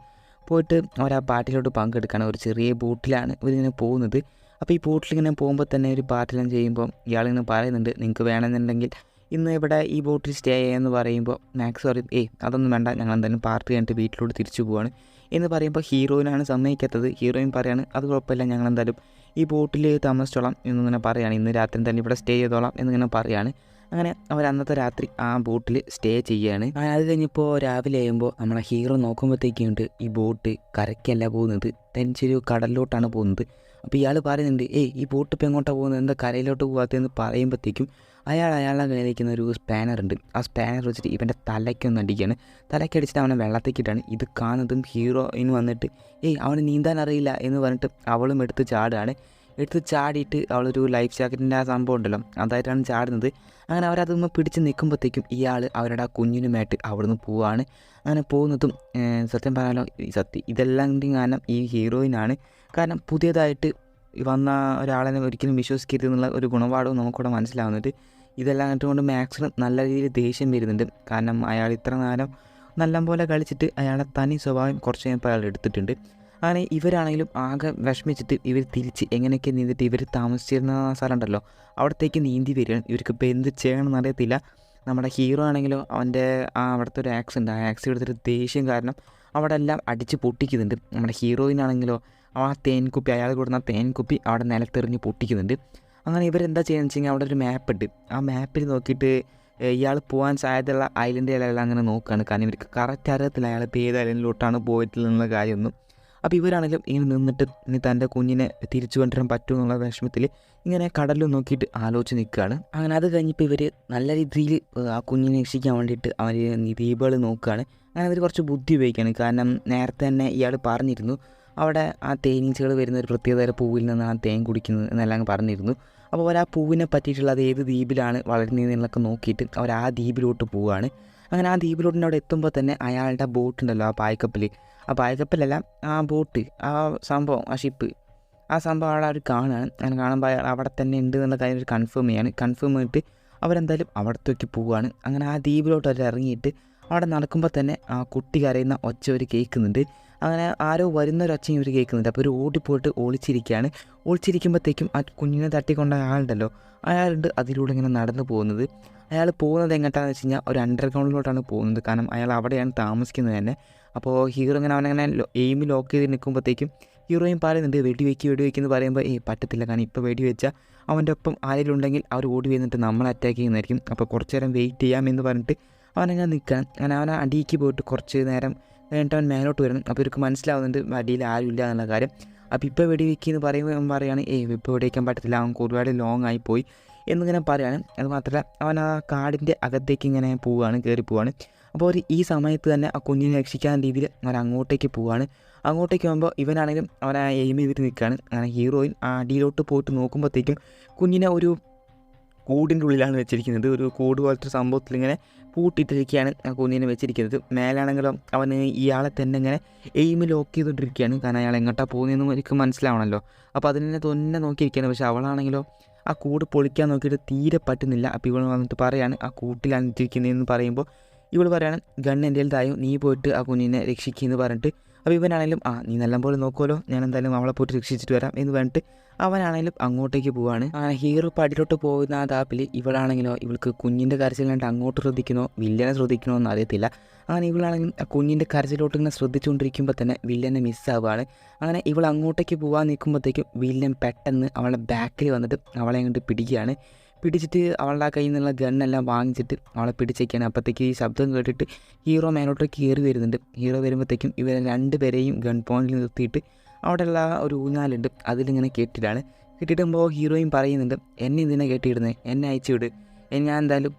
പോയിട്ട് അവർ ആ പാർട്ടിയിലോട്ട് പങ്കെടുക്കുകയാണ്. ഒരു ചെറിയ ബോട്ടിലാണ് ഇവരിങ്ങനെ പോകുന്നത്. അപ്പോൾ ഈ ബോട്ടിലിങ്ങനെ പോകുമ്പോൾ തന്നെ ഒരു പാർട്ടിയെല്ലാം ചെയ്യുമ്പോൾ ഇയാളിങ്ങനെ പറയുന്നുണ്ട്, നിങ്ങൾക്ക് വേണമെന്നുണ്ടെങ്കിൽ ഇന്ന് ഇവിടെ ഈ ബോട്ടിൽ സ്റ്റേ ചെയ്യാമെന്ന് പറയുമ്പോൾ മാക്സ് പറയും, അതൊന്നും വേണ്ട, ഞങ്ങൾ എന്തായാലും പാർട്ടി കഴിഞ്ഞിട്ട് വീട്ടിലോട്ട് തിരിച്ചു പോവാണ് എന്ന് പറയുമ്പോൾ ഹീറോയിനാണ് സമ്മതിക്കാത്തത്. ഹീറോയിൻ പറയാണ്, അത് കുഴപ്പമില്ല, ഞങ്ങൾ എന്തായാലും ഈ ബോട്ടിൽ താമസിച്ചോളാം എന്നിങ്ങനെ പറയുകയാണ്, ഇന്ന് രാത്രി തന്നെ ഇവിടെ സ്റ്റേ ചെയ്തോളാം എന്നിങ്ങനെ പറയുകയാണ്. അങ്ങനെ അവർ അന്നത്തെ രാത്രി ആ ബോട്ടിൽ സ്റ്റേ ചെയ്യുകയാണ്. അത് കഴിഞ്ഞപ്പോൾ രാവിലെ ആകുമ്പോൾ നമ്മളെ ഹീറോ നോക്കുമ്പോഴത്തേക്കുണ്ട് ഈ ബോട്ട് കരയ്ക്കല്ല പോകുന്നത്, തനിച്ചൊരു കടലിലോട്ടാണ് പോകുന്നത്. അപ്പോൾ ഇയാൾ പറയുന്നുണ്ട്, ഈ ബോട്ട് ഇപ്പോൾ എങ്ങോട്ടാണ് പോകുന്നത്, എന്താ കരയിലോട്ട് പോകാത്തതെന്ന് പറയുമ്പോഴത്തേക്കും അയാളുടെ കയ്യിലിരിക്കുന്ന ഒരു സ്പാനർ ഉണ്ട്. ആ സ്പാനർ വെച്ചിട്ട് ഇവൻ്റെ തലയ്ക്കൊന്ന് അടിക്കുകയാണ്. തലയ്ക്കടിച്ചിട്ട് അവനെ വെള്ളത്തേക്കിട്ടാണ്. ഇത് കാണുന്നതും ഹീറോയിന് വന്നിട്ട് അവന് നീന്താൻ അറിയില്ല എന്ന് പറഞ്ഞിട്ട് അവളും എടുത്ത് ചാടുകയാണ്. എടുത്ത് ചാടിയിട്ട് അവളൊരു ലൈഫ് ജാക്കറ്റിൻ്റെ ആ സംഭവം ഉണ്ടല്ലോ അതായിട്ടാണ് ചാടുന്നത്. അങ്ങനെ അവരതൊന്ന് പിടിച്ച് നിൽക്കുമ്പോഴത്തേക്കും ഇയാൾ അവരുടെ ആ കുഞ്ഞിനുമായിട്ട് അവിടുന്ന് പോവുകയാണ്. അങ്ങനെ പോകുന്നതും സത്യം പറയാലോ ഇതെല്ലാം കാരണം ഈ ഹീറോയിനാണ്. കാരണം പുതിയതായിട്ട് വന്ന ഒരാളെ ഒരിക്കലും വിശ്വസിക്കരുത് എന്നുള്ള ഒരു ഗുണപാഠവും നമുക്കിവിടെ മനസ്സിലാവുന്നുണ്ട്. ഇതെല്ലാം കണ്ടുകൊണ്ട് മാക്സിന് നല്ല രീതിയിൽ ദേഷ്യം വരുന്നുണ്ട്. കാരണം അയാൾ ഇത്ര നേരം നല്ലപോലെ കളിച്ചിട്ട് അയാളുടെ തനി സ്വഭാവം കുറച്ച് കഴിഞ്ഞപ്പോൾ അയാൾ എടുത്തിട്ടുണ്ട്. അങ്ങനെ ഇവരാണെങ്കിലും ആകെ വിഷമിച്ചിട്ട് ഇവർ തിരിച്ച് എങ്ങനെയൊക്കെ നീന്തിട്ട് ഇവർ താമസിച്ചിരുന്ന സ്ഥലം ഉണ്ടല്ലോ അവിടത്തേക്ക് നീന്തി വരികയാണ്. ഇവർക്കിപ്പോൾ എന്ത് ചെയ്യണമെന്ന് അറിയത്തില്ല. നമ്മുടെ ഹീറോ ആണെങ്കിലോ അവൻ്റെ അവിടുത്തെ ഒരു ആക്സിഡൻറ്റ്, ആ ആക്സിഡൻറ്റ് എടുത്തിട്ട് ദേഷ്യം കാരണം അവിടെ എല്ലാം അടിച്ച് പൊട്ടിക്കുന്നുണ്ട്. നമ്മുടെ ഹീറോയിനാണെങ്കിലോ ആ തേൻകുപ്പി അയാൾ കൊടുക്കുന്ന തേൻകുപ്പി അവിടെ നിലത്തെറിഞ്ഞ് പൊട്ടിക്കുന്നുണ്ട്. അങ്ങനെ ഇവരെന്താ ചെയ്യുന്നത് വെച്ച് കഴിഞ്ഞാൽ അവിടെ ഒരു മാപ്പ് ഉണ്ട്. ആ മാപ്പിൽ നോക്കിയിട്ട് ഇയാൾ പോകാൻ സാധ്യതയുള്ള ഐലൻഡിലെല്ലാം അങ്ങനെ നോക്കുകയാണ്. കാരണം ഇവർക്ക് കറക്റ്റ് അറിയത്തില്ല അയാൾ ഇപ്പോൾ ഏത് ഐലൻഡിലോട്ടാണ് പോയിട്ടുള്ള കാര്യമൊന്നും. അപ്പോൾ ഇവരാണെങ്കിലും ഇങ്ങനെ നിന്നിട്ട് ഇനി തൻ്റെ കുഞ്ഞിനെ തിരിച്ചു കൊണ്ടുവരാൻ പറ്റുമെന്നുള്ള വിഷമത്തിൽ ഇങ്ങനെ കടലിൽ നോക്കിയിട്ട് ആലോചിച്ച് നിൽക്കുകയാണ്. അങ്ങനെ അത് കഴിഞ്ഞപ്പോൾ ഇവർ നല്ല രീതിയിൽ ആ കുഞ്ഞിനെ രക്ഷിക്കാൻ വേണ്ടിയിട്ട് അവർ ദ്വീപുകൾ നോക്കുകയാണ്. അങ്ങനെ അവർ കുറച്ച് ബുദ്ധി ഉപയോഗിക്കുകയാണ്. കാരണം നേരത്തെ തന്നെ ഇയാൾ പറഞ്ഞിരുന്നു അവിടെ ആ തേനീച്ചകൾ വരുന്ന ഒരു പ്രത്യേകതര പൂവിൽ നിന്നാണ് തേൻ കുടിക്കുന്നത് എന്നെല്ലാം പറഞ്ഞിരുന്നു. അപ്പോൾ അവർ ആ പൂവിനെ പറ്റിയിട്ടുള്ള അത് ഏത് ദ്വീപിലാണ് വളരുന്നതെന്നൊക്കെ നോക്കിയിട്ട് അവർ ആ ദ്വീപിലോട്ട് പോവുകയാണ്. അങ്ങനെ ആ ദ്വീപിലോട്ടിൻ്റെ അവിടെ എത്തുമ്പോൾ തന്നെ അയാളുടെ ബോട്ട് ഉണ്ടല്ലോ, ആ പായ്ക്കപ്പലല്ല ആ ബോട്ട്, ആ സംഭവം, ആ ഷിപ്പ്, ആ സംഭവം അവിടെ അവർ കാണുകയാണ്. അങ്ങനെ കാണുമ്പോൾ അയാൾ അവിടെ തന്നെ ഉണ്ട് എന്നുള്ള കാര്യം ഒരു കൺഫേം ചെയ്തിട്ട് അവരെന്തായാലും അവിടത്തേക്ക് പോവുകയാണ്. അങ്ങനെ ആ ദ്വീപിലോട്ട് അവർ ഇറങ്ങിയിട്ട് അവിടെ നടക്കുമ്പോൾ തന്നെ ആ കുട്ടി കരയുന്ന ഒച്ച അവർ കേൾക്കുന്നുണ്ട്. അങ്ങനെ ആരോ വരുന്നൊരൊച്ചയും ഇവർ കേൾക്കുന്നുണ്ട്. അപ്പോൾ ഒരു ഓടിപ്പോയിട്ട് ഒളിച്ചിരിക്കുമ്പോഴത്തേക്കും ആ കുഞ്ഞിനെ തട്ടിക്കൊണ്ട ആളുണ്ടല്ലോ, അയാളുണ്ട് അതിലൂടെ ഇങ്ങനെ നടന്നു പോകുന്നത്. അയാൾ പോകുന്നത് എങ്ങോട്ടാണെന്ന് വെച്ച് കഴിഞ്ഞാൽ ഒരു അണ്ടർഗ്രൗണ്ടിലോട്ടാണ് പോകുന്നത്. കാരണം അയാൾ അവിടെയാണ് താമസിക്കുന്നത് തന്നെ. അപ്പോൾ ഹീറോ ഇങ്ങനെ അവനങ്ങനെ എയിം ലോക്ക് ചെയ്ത് നിൽക്കുമ്പോഴത്തേക്കും ഹീറോയും പറയുന്നുണ്ട് വെടിവെക്കുന്നു പറയുമ്പോൾ പറ്റത്തില്ല, കാരണം ഇപ്പോൾ വെടിവെച്ചാൽ അവൻ്റെ ഒപ്പം ആരെങ്കിലും ഉണ്ടെങ്കിൽ അവർ ഓടി വന്നിട്ട് നമ്മളെ അറ്റാക്ക് ചെയ്യുന്നതായിരിക്കും. അപ്പോൾ കുറച്ച് നേരം വെയിറ്റ് ചെയ്യാമെന്ന് പറഞ്ഞിട്ട് അവനങ്ങനെ നിൽക്കണം. അങ്ങനെ അവൻ അടിയിലേക്ക് പോയിട്ട് കുറച്ച് നേരം കഴിഞ്ഞിട്ട് അവൻ മേലോട്ട് വരണം. അപ്പോൾ ഇവർക്ക് മനസ്സിലാവുന്നുണ്ട് അടിയിൽ ആരുമില്ല എന്നുള്ള കാര്യം. അപ്പോൾ ഇപ്പോൾ വെടിവെക്കുന്നു പറയുമ്പോൾ അവൻ പറയുകയാണ് ഇപ്പോൾ വെടിവെക്കാൻ പറ്റത്തില്ല, അവൻ ഒരുപാട് ലോങ് ആയി പോയി എന്നിങ്ങനെ പറയുകയാണ്. അത് മാത്രമല്ല അവൻ ആ കാടിൻ്റെ അകത്തേക്ക് ഇങ്ങനെ കയറി പോവുകയാണ്. അപ്പോൾ അവർ ഈ സമയത്ത് തന്നെ ആ കുഞ്ഞിനെ രക്ഷിക്കാൻ രീതിയിൽ അവൻ അങ്ങോട്ടേക്ക് പോവുകയാണ്. അങ്ങോട്ടേക്ക് പോകുമ്പോൾ ഇവനാണെങ്കിലും അവനെ എയിം ചെയ്തിട്ട് നിൽക്കുകയാണ്. അങ്ങനെ ഹീറോയിൻ ആ അടിയിലോട്ട് പോയിട്ട് നോക്കുമ്പോഴത്തേക്കും കുഞ്ഞിനെ ഒരു കൂടിൻ്റെ ഉള്ളിലാണ് വെച്ചിരിക്കുന്നത്. ഒരു കൂട് പോലത്തെ സംഭവത്തിൽ ഇങ്ങനെ പൂട്ടിയിട്ടിരിക്കുകയാണ് ആ കുഞ്ഞിനെ വെച്ചിരിക്കുന്നത്. മേലാണെങ്കിലും അവന് ഇയാളെ തന്നെ ഇങ്ങനെ എയിം ലോക്ക് ചെയ്തുകൊണ്ടിരിക്കുകയാണ്. കാരണം അയാൾ എങ്ങോട്ടാണ് പോകുന്നതെന്നും എനിക്ക് മനസ്സിലാവണമല്ലോ. അപ്പോൾ അതിനെ തന്നെ നോക്കിയിരിക്കുകയാണ്. പക്ഷേ അവളാണെങ്കിലോ ആ കൂട് പൊളിക്കാൻ നോക്കിയിട്ട് തീരെ പറ്റുന്നില്ല. അപ്പോൾ ഇവൾ വന്നിട്ട് പറയാണ് ആ കൂട്ടിലാണ് ഇട്ടിരിക്കുന്നതെന്ന് പറയുമ്പോൾ ഇവൾ പറയാണ് ഗണ്ണ് എൻ്റെ തായും, നീ പോയിട്ട് ആ കുഞ്ഞിനെ രക്ഷിക്കുമെന്ന് പറഞ്ഞിട്ട്. അപ്പോൾ ഇവനാണെങ്കിലും നീ നല്ലപോലെ നോക്കുമല്ലോ, ഞാൻ എന്തായാലും അവളെ പോയിട്ട് രക്ഷിച്ചിട്ട് വരാം എന്ന് പറഞ്ഞിട്ട് അവനാണെങ്കിലും അങ്ങോട്ടേക്ക് പോവാണ്. ഹീറോ പടിയിലോട്ട് പോകുന്ന ആ താപ്പിൽ ഇവളാണെങ്കിലോ ഇവൾക്ക് കുഞ്ഞിൻ്റെ കരച്ചിൽ കണ്ട് അങ്ങോട്ട് ശ്രദ്ധിക്കണോ വില്ലനെ ശ്രദ്ധിക്കണോ എന്ന് അറിയത്തില്ല. അങ്ങനെ ഇവളാണെങ്കിലും ആ കുഞ്ഞിൻ്റെ കരച്ചിലോട്ട് ഇങ്ങനെ ശ്രദ്ധിച്ചുകൊണ്ടിരിക്കുമ്പോൾ തന്നെ വില്ലനെ മിസ്സാവുകയാണ്. അങ്ങനെ ഇവൾ അങ്ങോട്ടേക്ക് പോകാൻ നിൽക്കുമ്പോഴത്തേക്കും വില്ലൻ പെട്ടെന്ന് അവളുടെ ബാക്കിൽ വന്നിട്ട് അവളെ അങ്ങോട്ട് പിടിച്ചിട്ട് അവളുടെ കയ്യിൽ നിന്നുള്ള ഗണ്ണെല്ലാം വാങ്ങിച്ചിട്ട് അവളെ പിടിച്ചേക്കാണ്. അപ്പോഴത്തേക്ക് ഈ ശബ്ദം കേട്ടിട്ട് ഹീറോ മേലോട്ട് കയറി വരുന്നുണ്ട്. ഹീറോ വരുമ്പോഴത്തേക്കും ഇവരെ രണ്ടുപേരെയും ഗൺ പോയിന്റിൽ നിർത്തിയിട്ട് അവിടെയുള്ള ഒരു ഊഞ്ഞാലുണ്ട് അതിലിങ്ങനെ കെട്ടിയിടുമ്പോൾ ഹീറോയും പറയുന്നുണ്ട് എന്നെ ഇതിനെ കെട്ടിയിടുന്നത്, എന്നെ അയച്ചു വിട്, ഞാൻ എന്തായാലും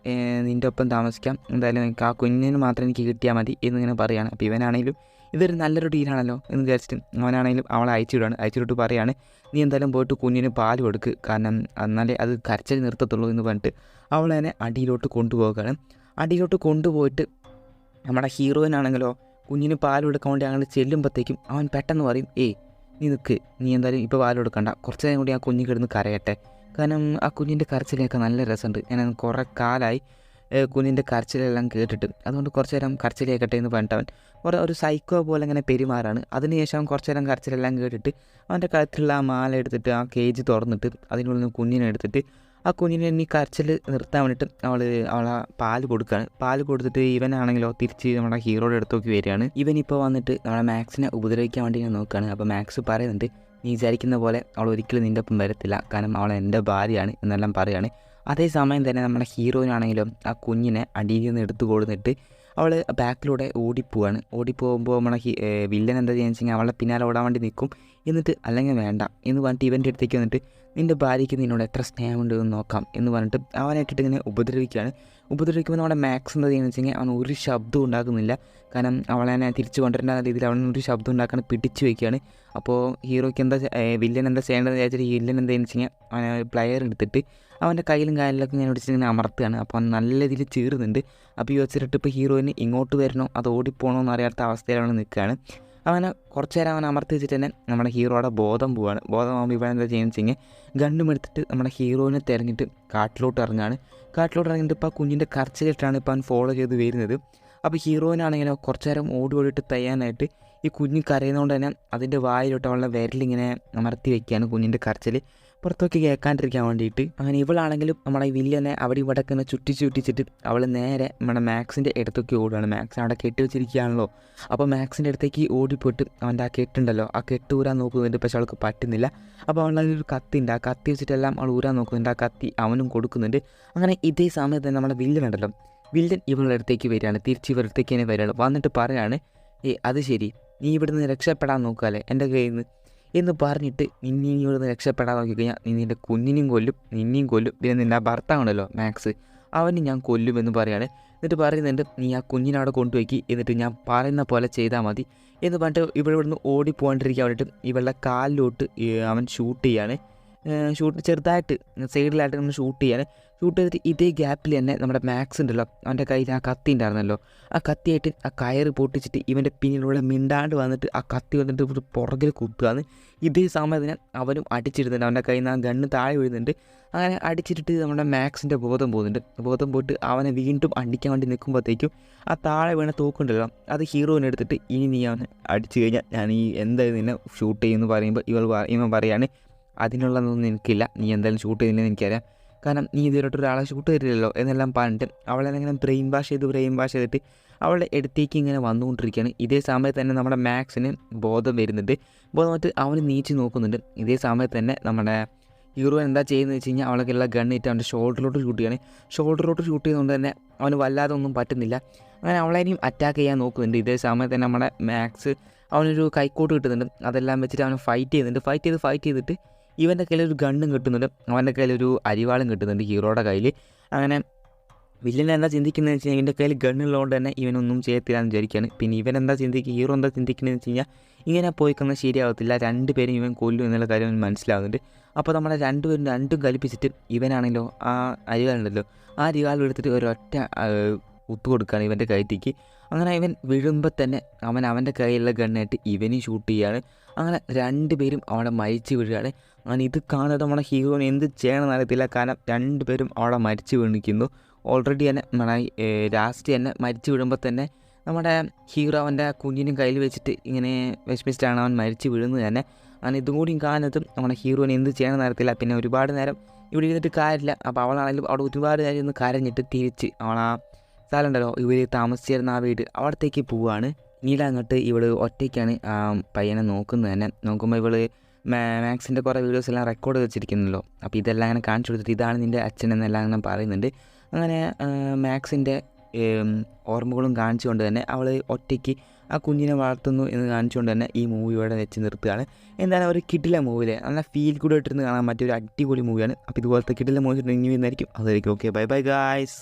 നിൻ്റെ ഒപ്പം താമസിക്കാം, എന്തായാലും എനിക്ക് ആ കുഞ്ഞിന് മാത്രം എനിക്ക് കിട്ടിയാൽ മതി എന്നിങ്ങനെ പറയുകയാണ്. അപ്പോൾ ഇവനാണെങ്കിലും ഇതൊരു നല്ലൊരു ഡീലാണല്ലോ എന്ന് വിചാരിച്ചിട്ട് അവനാണെങ്കിലും അവളെ അയച്ചുവിട്ട് പറയുകയാണ് നീ എന്തായാലും പോയിട്ട് കുഞ്ഞിന് പാൽ കൊടുക്ക്, കാരണം എന്നാലേ അത് കരച്ചിൽ നിർത്തത്തുള്ളൂ എന്ന് പറഞ്ഞിട്ട് അവളെന്നെ അടിയിലോട്ട് കൊണ്ടുപോയിട്ട് നമ്മുടെ ഹീറോയിനാണെങ്കിലോ കുഞ്ഞിന് പാൽ കൊടുക്കാൻ വേണ്ടി അങ്ങനെ ചെല്ലുമ്പോഴത്തേക്കും അവൻ പെട്ടെന്ന് പറയും നീ നിൽക്ക്, നീ എന്തായാലും ഇപ്പോൾ പാൽ കൊടുക്കണ്ട, കുറച്ച് നേരം കൂടി ആ കുഞ്ഞ് കിടന്ന് കരയട്ടെ, കാരണം ആ കുഞ്ഞിൻ്റെ കരച്ചിലൊക്കെ നല്ല രസമുണ്ട്, ഞാൻ കുറേ കാലമായി കുഞ്ഞിൻ്റെ കരച്ചിലെല്ലാം കേട്ടിട്ട്, അതുകൊണ്ട് കുറച്ച് നേരം കരച്ചിൽ കേൾക്കട്ടെ എന്ന് പറഞ്ഞിട്ട് അവൻ ഒരു സൈക്കോ പോലെ ഇങ്ങനെ പെരുമാറാണ്. അതിനുശേഷം കുറച്ച് നേരം കരച്ചിലെല്ലാം കേട്ടിട്ട് അവൻ്റെ കഴുത്തിലുള്ള ആ മാല എടുത്തിട്ട് ആ കേജ് തുറന്നിട്ട് അതിനുള്ളിൽ നിന്ന് കുഞ്ഞിനെ എടുത്തിട്ട് ആ കുഞ്ഞിനെ ഇനി കരച്ചിൽ നിർത്താൻ വേണ്ടിയിട്ട് അവളെ പാല് കൊടുത്തിട്ട് ഇവനാണെങ്കിലോ തിരിച്ച് നമ്മുടെ ഹീറോയുടെ അടുത്തേക്ക് വരികയാണ്. ഇവനിപ്പോൾ വന്നിട്ട് നമ്മുടെ മാക്സിനെ ഉപദ്രവിക്കാൻ വേണ്ടി ഞാൻ നോക്കുകയാണ്. അപ്പോൾ മാക്സ് പറയുന്നുണ്ട് നീ വിചാരിക്കുന്ന പോലെ അവൾ ഒരിക്കലും നിൻ്റെ ഒപ്പം വരത്തില്ല, കാരണം അവൾ എൻ്റെ ഭാര്യയാണ് എന്നെല്ലാം പറയുകയാണ്. അതേസമയം തന്നെ നമ്മുടെ ഹീറോയിനാണെങ്കിലും ആ കുഞ്ഞിനെ അടിയിൽ നിന്ന് എടുത്തു കൊടുത്തിട്ട് അവൾ ബാക്കിലൂടെ ഓടിപ്പോകുമ്പോൾ നമ്മളെ വില്ലൻ എന്താ ചെയ്യുക വെച്ചാൽ അവളെ പിന്നാലെ ഓടാൻ വേണ്ടി നിൽക്കും. എന്നിട്ട് അല്ലെങ്കിൽ വേണ്ട എന്ന് പറഞ്ഞിട്ട് ഇവൻ്റെ അടുത്തേക്ക് വന്നിട്ട് നിൻ്റെ ഭാര്യയ്ക്ക് നിന്നോട് എത്ര സ്നേഹമുണ്ട് എന്ന് നോക്കാം എന്ന് പറഞ്ഞിട്ട് അവനായിട്ടിട്ട് ഇങ്ങനെ ഉപദ്രവിക്കുമ്പോൾ നമ്മുടെ മാക്സ് എന്താ ചെയ്യുന്നത് വെച്ച് കഴിഞ്ഞാൽ അവൻ ഒരു ശബ്ദം ഉണ്ടാക്കുന്നില്ല, കാരണം അവളെ തിരിച്ചു കൊണ്ടുവരേണ്ട രീതിയിൽ അവൻ ഒരു ശബ്ദം ഉണ്ടാക്കാൻ പിടിച്ചു വയ്ക്കുകയാണ്. അപ്പോൾ ഹീറോയ്ക്ക് വില്ലൻ എന്താ ചെയ്യേണ്ടതെന്ന് വിചാരിച്ചിട്ട് വില്ലൻ എന്താണെന്ന് വെച്ച് കഴിഞ്ഞാൽ അവൻ പ്ലെയർ എടുത്തിട്ട് അവൻ്റെ കയ്യിലും കാലിലൊക്കെ ഇങ്ങനെ പിടിച്ചിട്ട് ഇങ്ങനെ അമർത്തുകയാണ്. അപ്പോൾ അവൻ നല്ല രീതിയിൽ ചീറുന്നുണ്ട്. അപ്പോൾ ഈ വെച്ചിട്ട് ഇപ്പോൾ ഹീറോയിന് ഇങ്ങോട്ട് വരണോ അതോ ഓടിപ്പോകണോ എന്ന് അറിയാത്ത അവസ്ഥയിൽ അവൻ നിൽക്കുകയാണ്. അവനെ കുറച്ച് നേരം അവൻ അമർത്തി വെച്ചിട്ട് തന്നെ നമ്മുടെ ഹീറോയുടെ ബോധമാകുമ്പോൾ ഇവിടെ എന്താ ചെയ്യുന്നത് വെച്ച് കഴിഞ്ഞാൽ ഗണ്ണും എടുത്തിട്ട് നമ്മുടെ ഹീറോയിനെ തിരഞ്ഞിട്ട് കാട്ടിലോട്ട് ഇറങ്ങിയിട്ട് ഇപ്പോൾ ആ കുഞ്ഞിൻ്റെ കരച്ചിലിട്ടാണ് ഇപ്പോൾ അവൻ ഫോളോ ചെയ്ത് വരുന്നത്. അപ്പോൾ ഹീറോയിനാണെങ്കിലോ കുറച്ച് നേരം ഓടിയിട്ട് തയ്യാനായിട്ട് ഈ കുഞ്ഞ് കരയുന്നതുകൊണ്ട് തന്നെ അതിൻ്റെ വായിലോട്ട് അവളുടെ വിരലിങ്ങനെ അമർത്തി വയ്ക്കുകയാണ് കുഞ്ഞിൻ്റെ കരച്ചിൽ പുറത്തൊക്കെ കേൾക്കാണ്ടിരിക്കാൻ വേണ്ടിയിട്ട്. അങ്ങനെ ഇവളാണെങ്കിലും നമ്മളെ വില്ലനെ അവിടെ ഇവിടെ ഒക്കെ ചുറ്റിച്ചിട്ട് അവൾ നേരെ നമ്മുടെ മാക്സിൻ്റെ അടുത്തൊക്കെ ഓടുകയാണ്. മാക്സ് അവിടെ കെട്ടി വെച്ചിരിക്കുകയാണല്ലോ. അപ്പോൾ മാക്സിൻ്റെ അടുത്തേക്ക് ഓടിപ്പോയിട്ട് അവൻ്റെ ആ കെട്ടുണ്ടല്ലോ ആ കെട്ട് ഊരാൻ നോക്കുന്നുണ്ട്, പക്ഷെ അവൾക്ക് പറ്റുന്നില്ല. അപ്പോൾ അവളൊരു കത്തിയുണ്ട്, ആ കത്തി വെച്ചിട്ടെല്ലാം അവൾ ഊരാൻ നോക്കുന്നുണ്ട്, ആ കത്തി അവനും കൊടുക്കുന്നുണ്ട്. അങ്ങനെ ഇതേ സമയത്ത് തന്നെ നമ്മുടെ വില്ലൻ ഇവളുടെ അടുത്തേക്ക് വരികയാണ്, തിരിച്ച് ഇവരുടെ അടുത്തേക്ക് തന്നെ വരികയാണ്. വന്നിട്ട് പറയാണ് അത് ശരി, നീ ഇവിടുന്ന് രക്ഷപ്പെടാൻ നോക്കുകയല്ലേ എൻ്റെ കയ്യിൽ നിന്ന് എന്ന് പറഞ്ഞിട്ട് നിന്നെ ഇവിടുന്ന് രക്ഷപ്പെടാൻ നോക്കിക്കഴിഞ്ഞാൽ നീ നിൻ്റെ കുഞ്ഞിനെയും കൊല്ലും, നിന്നെയും കൊല്ലും, പിന്നെ നിൻ്റെ ഭർത്താവുണ്ടല്ലോ മാക്സ് അവന് ഞാൻ കൊല്ലുമെന്ന് പറയാണ്. എന്നിട്ട് പറയുന്നുണ്ട് നീ ആ കുഞ്ഞിനെ അവിടെ കൊണ്ടുപോയി, എന്നിട്ട് ഞാൻ പറയുന്ന പോലെ ചെയ്താൽ മതി എന്ന് പറഞ്ഞിട്ട് ഇവിടുന്ന് ഓടിപ്പോകാണ്ടിരിക്കാൻ വേണ്ടിയിട്ട് ഇവളുടെ കാലിലോട്ട് അവൻ ഷൂട്ട് ചെയ്യാണ്. ഷൂട്ട് ചെറുതായിട്ട് സൈഡിലായിട്ട് നമ്മൾ ഷൂട്ട് ചെയ്തിട്ട് ഇതേ ഗ്യാപ്പിൽ തന്നെ നമ്മുടെ മാക്സ് ഉണ്ടല്ലോ, അവൻ്റെ കയ്യിൽ ആ കത്തി ഉണ്ടായിരുന്നല്ലോ, ആ കത്തിയായിട്ട് ആ കയറ് പൊട്ടിച്ചിട്ട് ഇവൻ്റെ പിന്നിലൂടെ മിണ്ടാണ്ട് വന്നിട്ട് ആ കത്തി വന്നിട്ട് ഒരു പുറകിൽ കുത്തുകയാണ്. ഇതേ സമയത്തിന് അവനും അടിച്ചിടുന്നുണ്ട്, അവൻ്റെ കയ്യിൽ നിന്ന് ആ ഗണ്ണ് താഴെ വീഴുന്നുണ്ട്. അങ്ങനെ അടിച്ചിട്ട് നമ്മുടെ മാക്സിൻ്റെ ബോധം പോയിട്ട് അവനെ വീണ്ടും അടിക്കാൻ വേണ്ടി നിൽക്കുമ്പോഴത്തേക്കും ആ താഴെ വീണ തോക്കുണ്ടല്ലോ അത് ഹീറോയിനെ എടുത്തിട്ട് ഇനി നീ അവനെ അടിച്ചു കഴിഞ്ഞാൽ ഞാൻ ഈ എന്തായാലും നിന്നെ ഷൂട്ട് ചെയ്യുമെന്ന് പറയുമ്പോൾ ഇവൻ പറയാണ് അതിനുള്ളതൊന്നും എനിക്കില്ല, നീ എന്തായാലും ഷൂട്ട് ചെയ്തില്ലെന്ന് എനിക്കറിയാം, കാരണം നീ ഇതുവരെയായിട്ട് ഒരാളെ ഷൂട്ട് ചെയ്തില്ലല്ലോ എന്നെല്ലാം പറഞ്ഞിട്ട് അവളെ ഇങ്ങനെ ബ്രെയിൻ വാഷ് ചെയ്തിട്ട് അവളുടെ അടുത്തേക്ക് ഇങ്ങനെ വന്നുകൊണ്ടിരിക്കുകയാണ്. ഇതേ സമയത്ത് തന്നെ നമ്മുടെ മാക്സിന് ബോധം വരുന്നുണ്ട്. ബോധം വന്നിട്ട് അവന് നീച്ച് നോക്കുന്നുണ്ട്. ഇതേ സമയത്ത് തന്നെ നമ്മുടെ ഹീറോ എന്താ ചെയ്യുന്നത് വെച്ച് കഴിഞ്ഞാൽ അവളൊക്കെയുള്ള ഗണ്ണിട്ട് അവൻ്റെ ഷോൾഡറിലോട്ട് ഷൂട്ട് ചെയ്യുന്നതുകൊണ്ട് തന്നെ അവന് വല്ലാതെ ഒന്നും പറ്റുന്നില്ല. അങ്ങനെ അവളെയും അറ്റാക്ക് ചെയ്യാൻ നോക്കുന്നുണ്ട്. ഇതേ സമയത്ത് തന്നെ നമ്മുടെ മാക്സ് അവനൊരു കൈക്കോട്ട് കിട്ടുന്നുണ്ട്. അതെല്ലാം വെച്ചിട്ട് അവൻ ഫൈറ്റ് ചെയ്തിട്ട് ഇവൻ്റെ കയ്യിലൊരു ഗണ്ണും കിട്ടുന്നുണ്ട്, അവൻ്റെ കയ്യിലൊരു അരിവാളും കിട്ടുന്നുണ്ട് ഹീറോയുടെ കയ്യിൽ. അങ്ങനെ വില്ലൻ എന്താ ചിന്തിക്കുന്നത് വെച്ച് കഴിഞ്ഞാൽ ഇവൻ്റെ കയ്യിൽ ഗണ്ണുള്ളതുകൊണ്ട് തന്നെ ഇവനൊന്നും ചെയ്യത്തില്ലാന്ന് വിചാരിക്കുകയാണ്. പിന്നെ ഹീറോ എന്താ ചിന്തിക്കുന്നതെന്ന് വെച്ച് കഴിഞ്ഞാൽ ഇങ്ങനെ പോയിക്കൊന്നാൽ ശരിയാവത്തില്ല, രണ്ടുപേരും ഇവൻ കൊല്ലും എന്നുള്ള കാര്യം അവൻ മനസ്സിലാവുന്നുണ്ട്. അപ്പോൾ നമ്മളെ രണ്ടും കൽപ്പിച്ചിട്ട് ഇവനാണല്ലോ ആ അരിവാളുണ്ടല്ലോ, ആ അരിവാൾ എടുത്തിട്ട് ഒരൊറ്റ കുത്തു കൊടുക്കുകയാണ് ഇവൻ്റെ കയറ്റിക്ക്. അങ്ങനെ ഇവൻ വീഴുമ്പോൾ തന്നെ അവൻ്റെ കയ്യിലുള്ള ഗണ്ണായിട്ട് ഇവനും ഷൂട്ട് ചെയ്യുകയാണ്. അങ്ങനെ രണ്ടുപേരും അവിടെ മരിച്ചു വീഴുകയാണ്. അങ്ങനെ ഇത് കാണുന്നത് നമ്മുടെ ഹീറോയിന് എന്ത് ചെയ്യണമെന്ന് അറിയത്തില്ല, കാരണം രണ്ടുപേരും അവിടെ മരിച്ചു വീണിരിക്കുന്നു. ഓൾറെഡി തന്നെ നമ്മുടെ ലാസ്റ്റ് തന്നെ മരിച്ചു വീഴുമ്പോൾ തന്നെ നമ്മുടെ ഹീറോ അവൻ്റെ കുഞ്ഞിനും കയ്യിൽ വെച്ചിട്ട് ഇങ്ങനെ വിഷമിച്ചിട്ടാണ് അവൻ മരിച്ചു വീഴുന്നത് തന്നെ. അങ്ങനെ ഇതും കൂടി കാണുന്നതും നമ്മുടെ ഹീറോയിന് എന്ത് ചെയ്യണമെന്ന് അറിയത്തില്ല. പിന്നെ ഒരുപാട് നേരം ഇവിടെ ഇരുന്നിട്ട് കാര്യമില്ല. അപ്പോൾ അവളാണെങ്കിലും അവിടെ ഒരുപാട് നേരം ഒന്ന് കരഞ്ഞിട്ട് തിരിച്ച് അവളാ സ്ഥലം ഉണ്ടല്ലോ ഇവർ താമസിച്ചിരുന്ന ആ വീട് അവിടത്തേക്ക് പോവുകയാണ്. പിന്നീട് അങ്ങോട്ട് ഇവള് ഒറ്റയ്ക്കാണ് ആ പയ്യനെ നോക്കുന്നത് തന്നെ. നോക്കുമ്പോൾ ഇവള് മാക്സിൻ്റെ കുറേ വീഡിയോസ് എല്ലാം റെക്കോർഡ് വെച്ചിരിക്കുന്നല്ലോ. അപ്പോൾ ഇതെല്ലാം അങ്ങനെ കാണിച്ചു കൊടുത്തിട്ട് ഇതാണ് നിൻ്റെ അച്ഛൻ എന്നെല്ലാം അങ്ങനെ പറയുന്നുണ്ട്. അങ്ങനെ മാക്സിൻ്റെ ഓർമ്മകളും കാണിച്ചുകൊണ്ട് തന്നെ അവൾ ഒറ്റയ്ക്ക് ആ കുഞ്ഞിനെ വളർത്തുന്നു എന്ന് കാണിച്ചുകൊണ്ട് തന്നെ ഈ മൂവി ഇവിടെ വെച്ച് നിർത്തുകയാണ്. എന്തായാലും ഒരു കിടില മൂവിയിലെ നല്ല ഫീൽ കൂടെ ഇട്ടിരുന്ന് കാണാൻ പറ്റിയ ഒരു അടിപൊളി മൂവിയാണ്. അപ്പോൾ ഇതുപോലത്തെ കിടില മൂവി ഇനി വരുന്നതായിരിക്കും. അതായിരിക്കും. Okay, bye bye guys.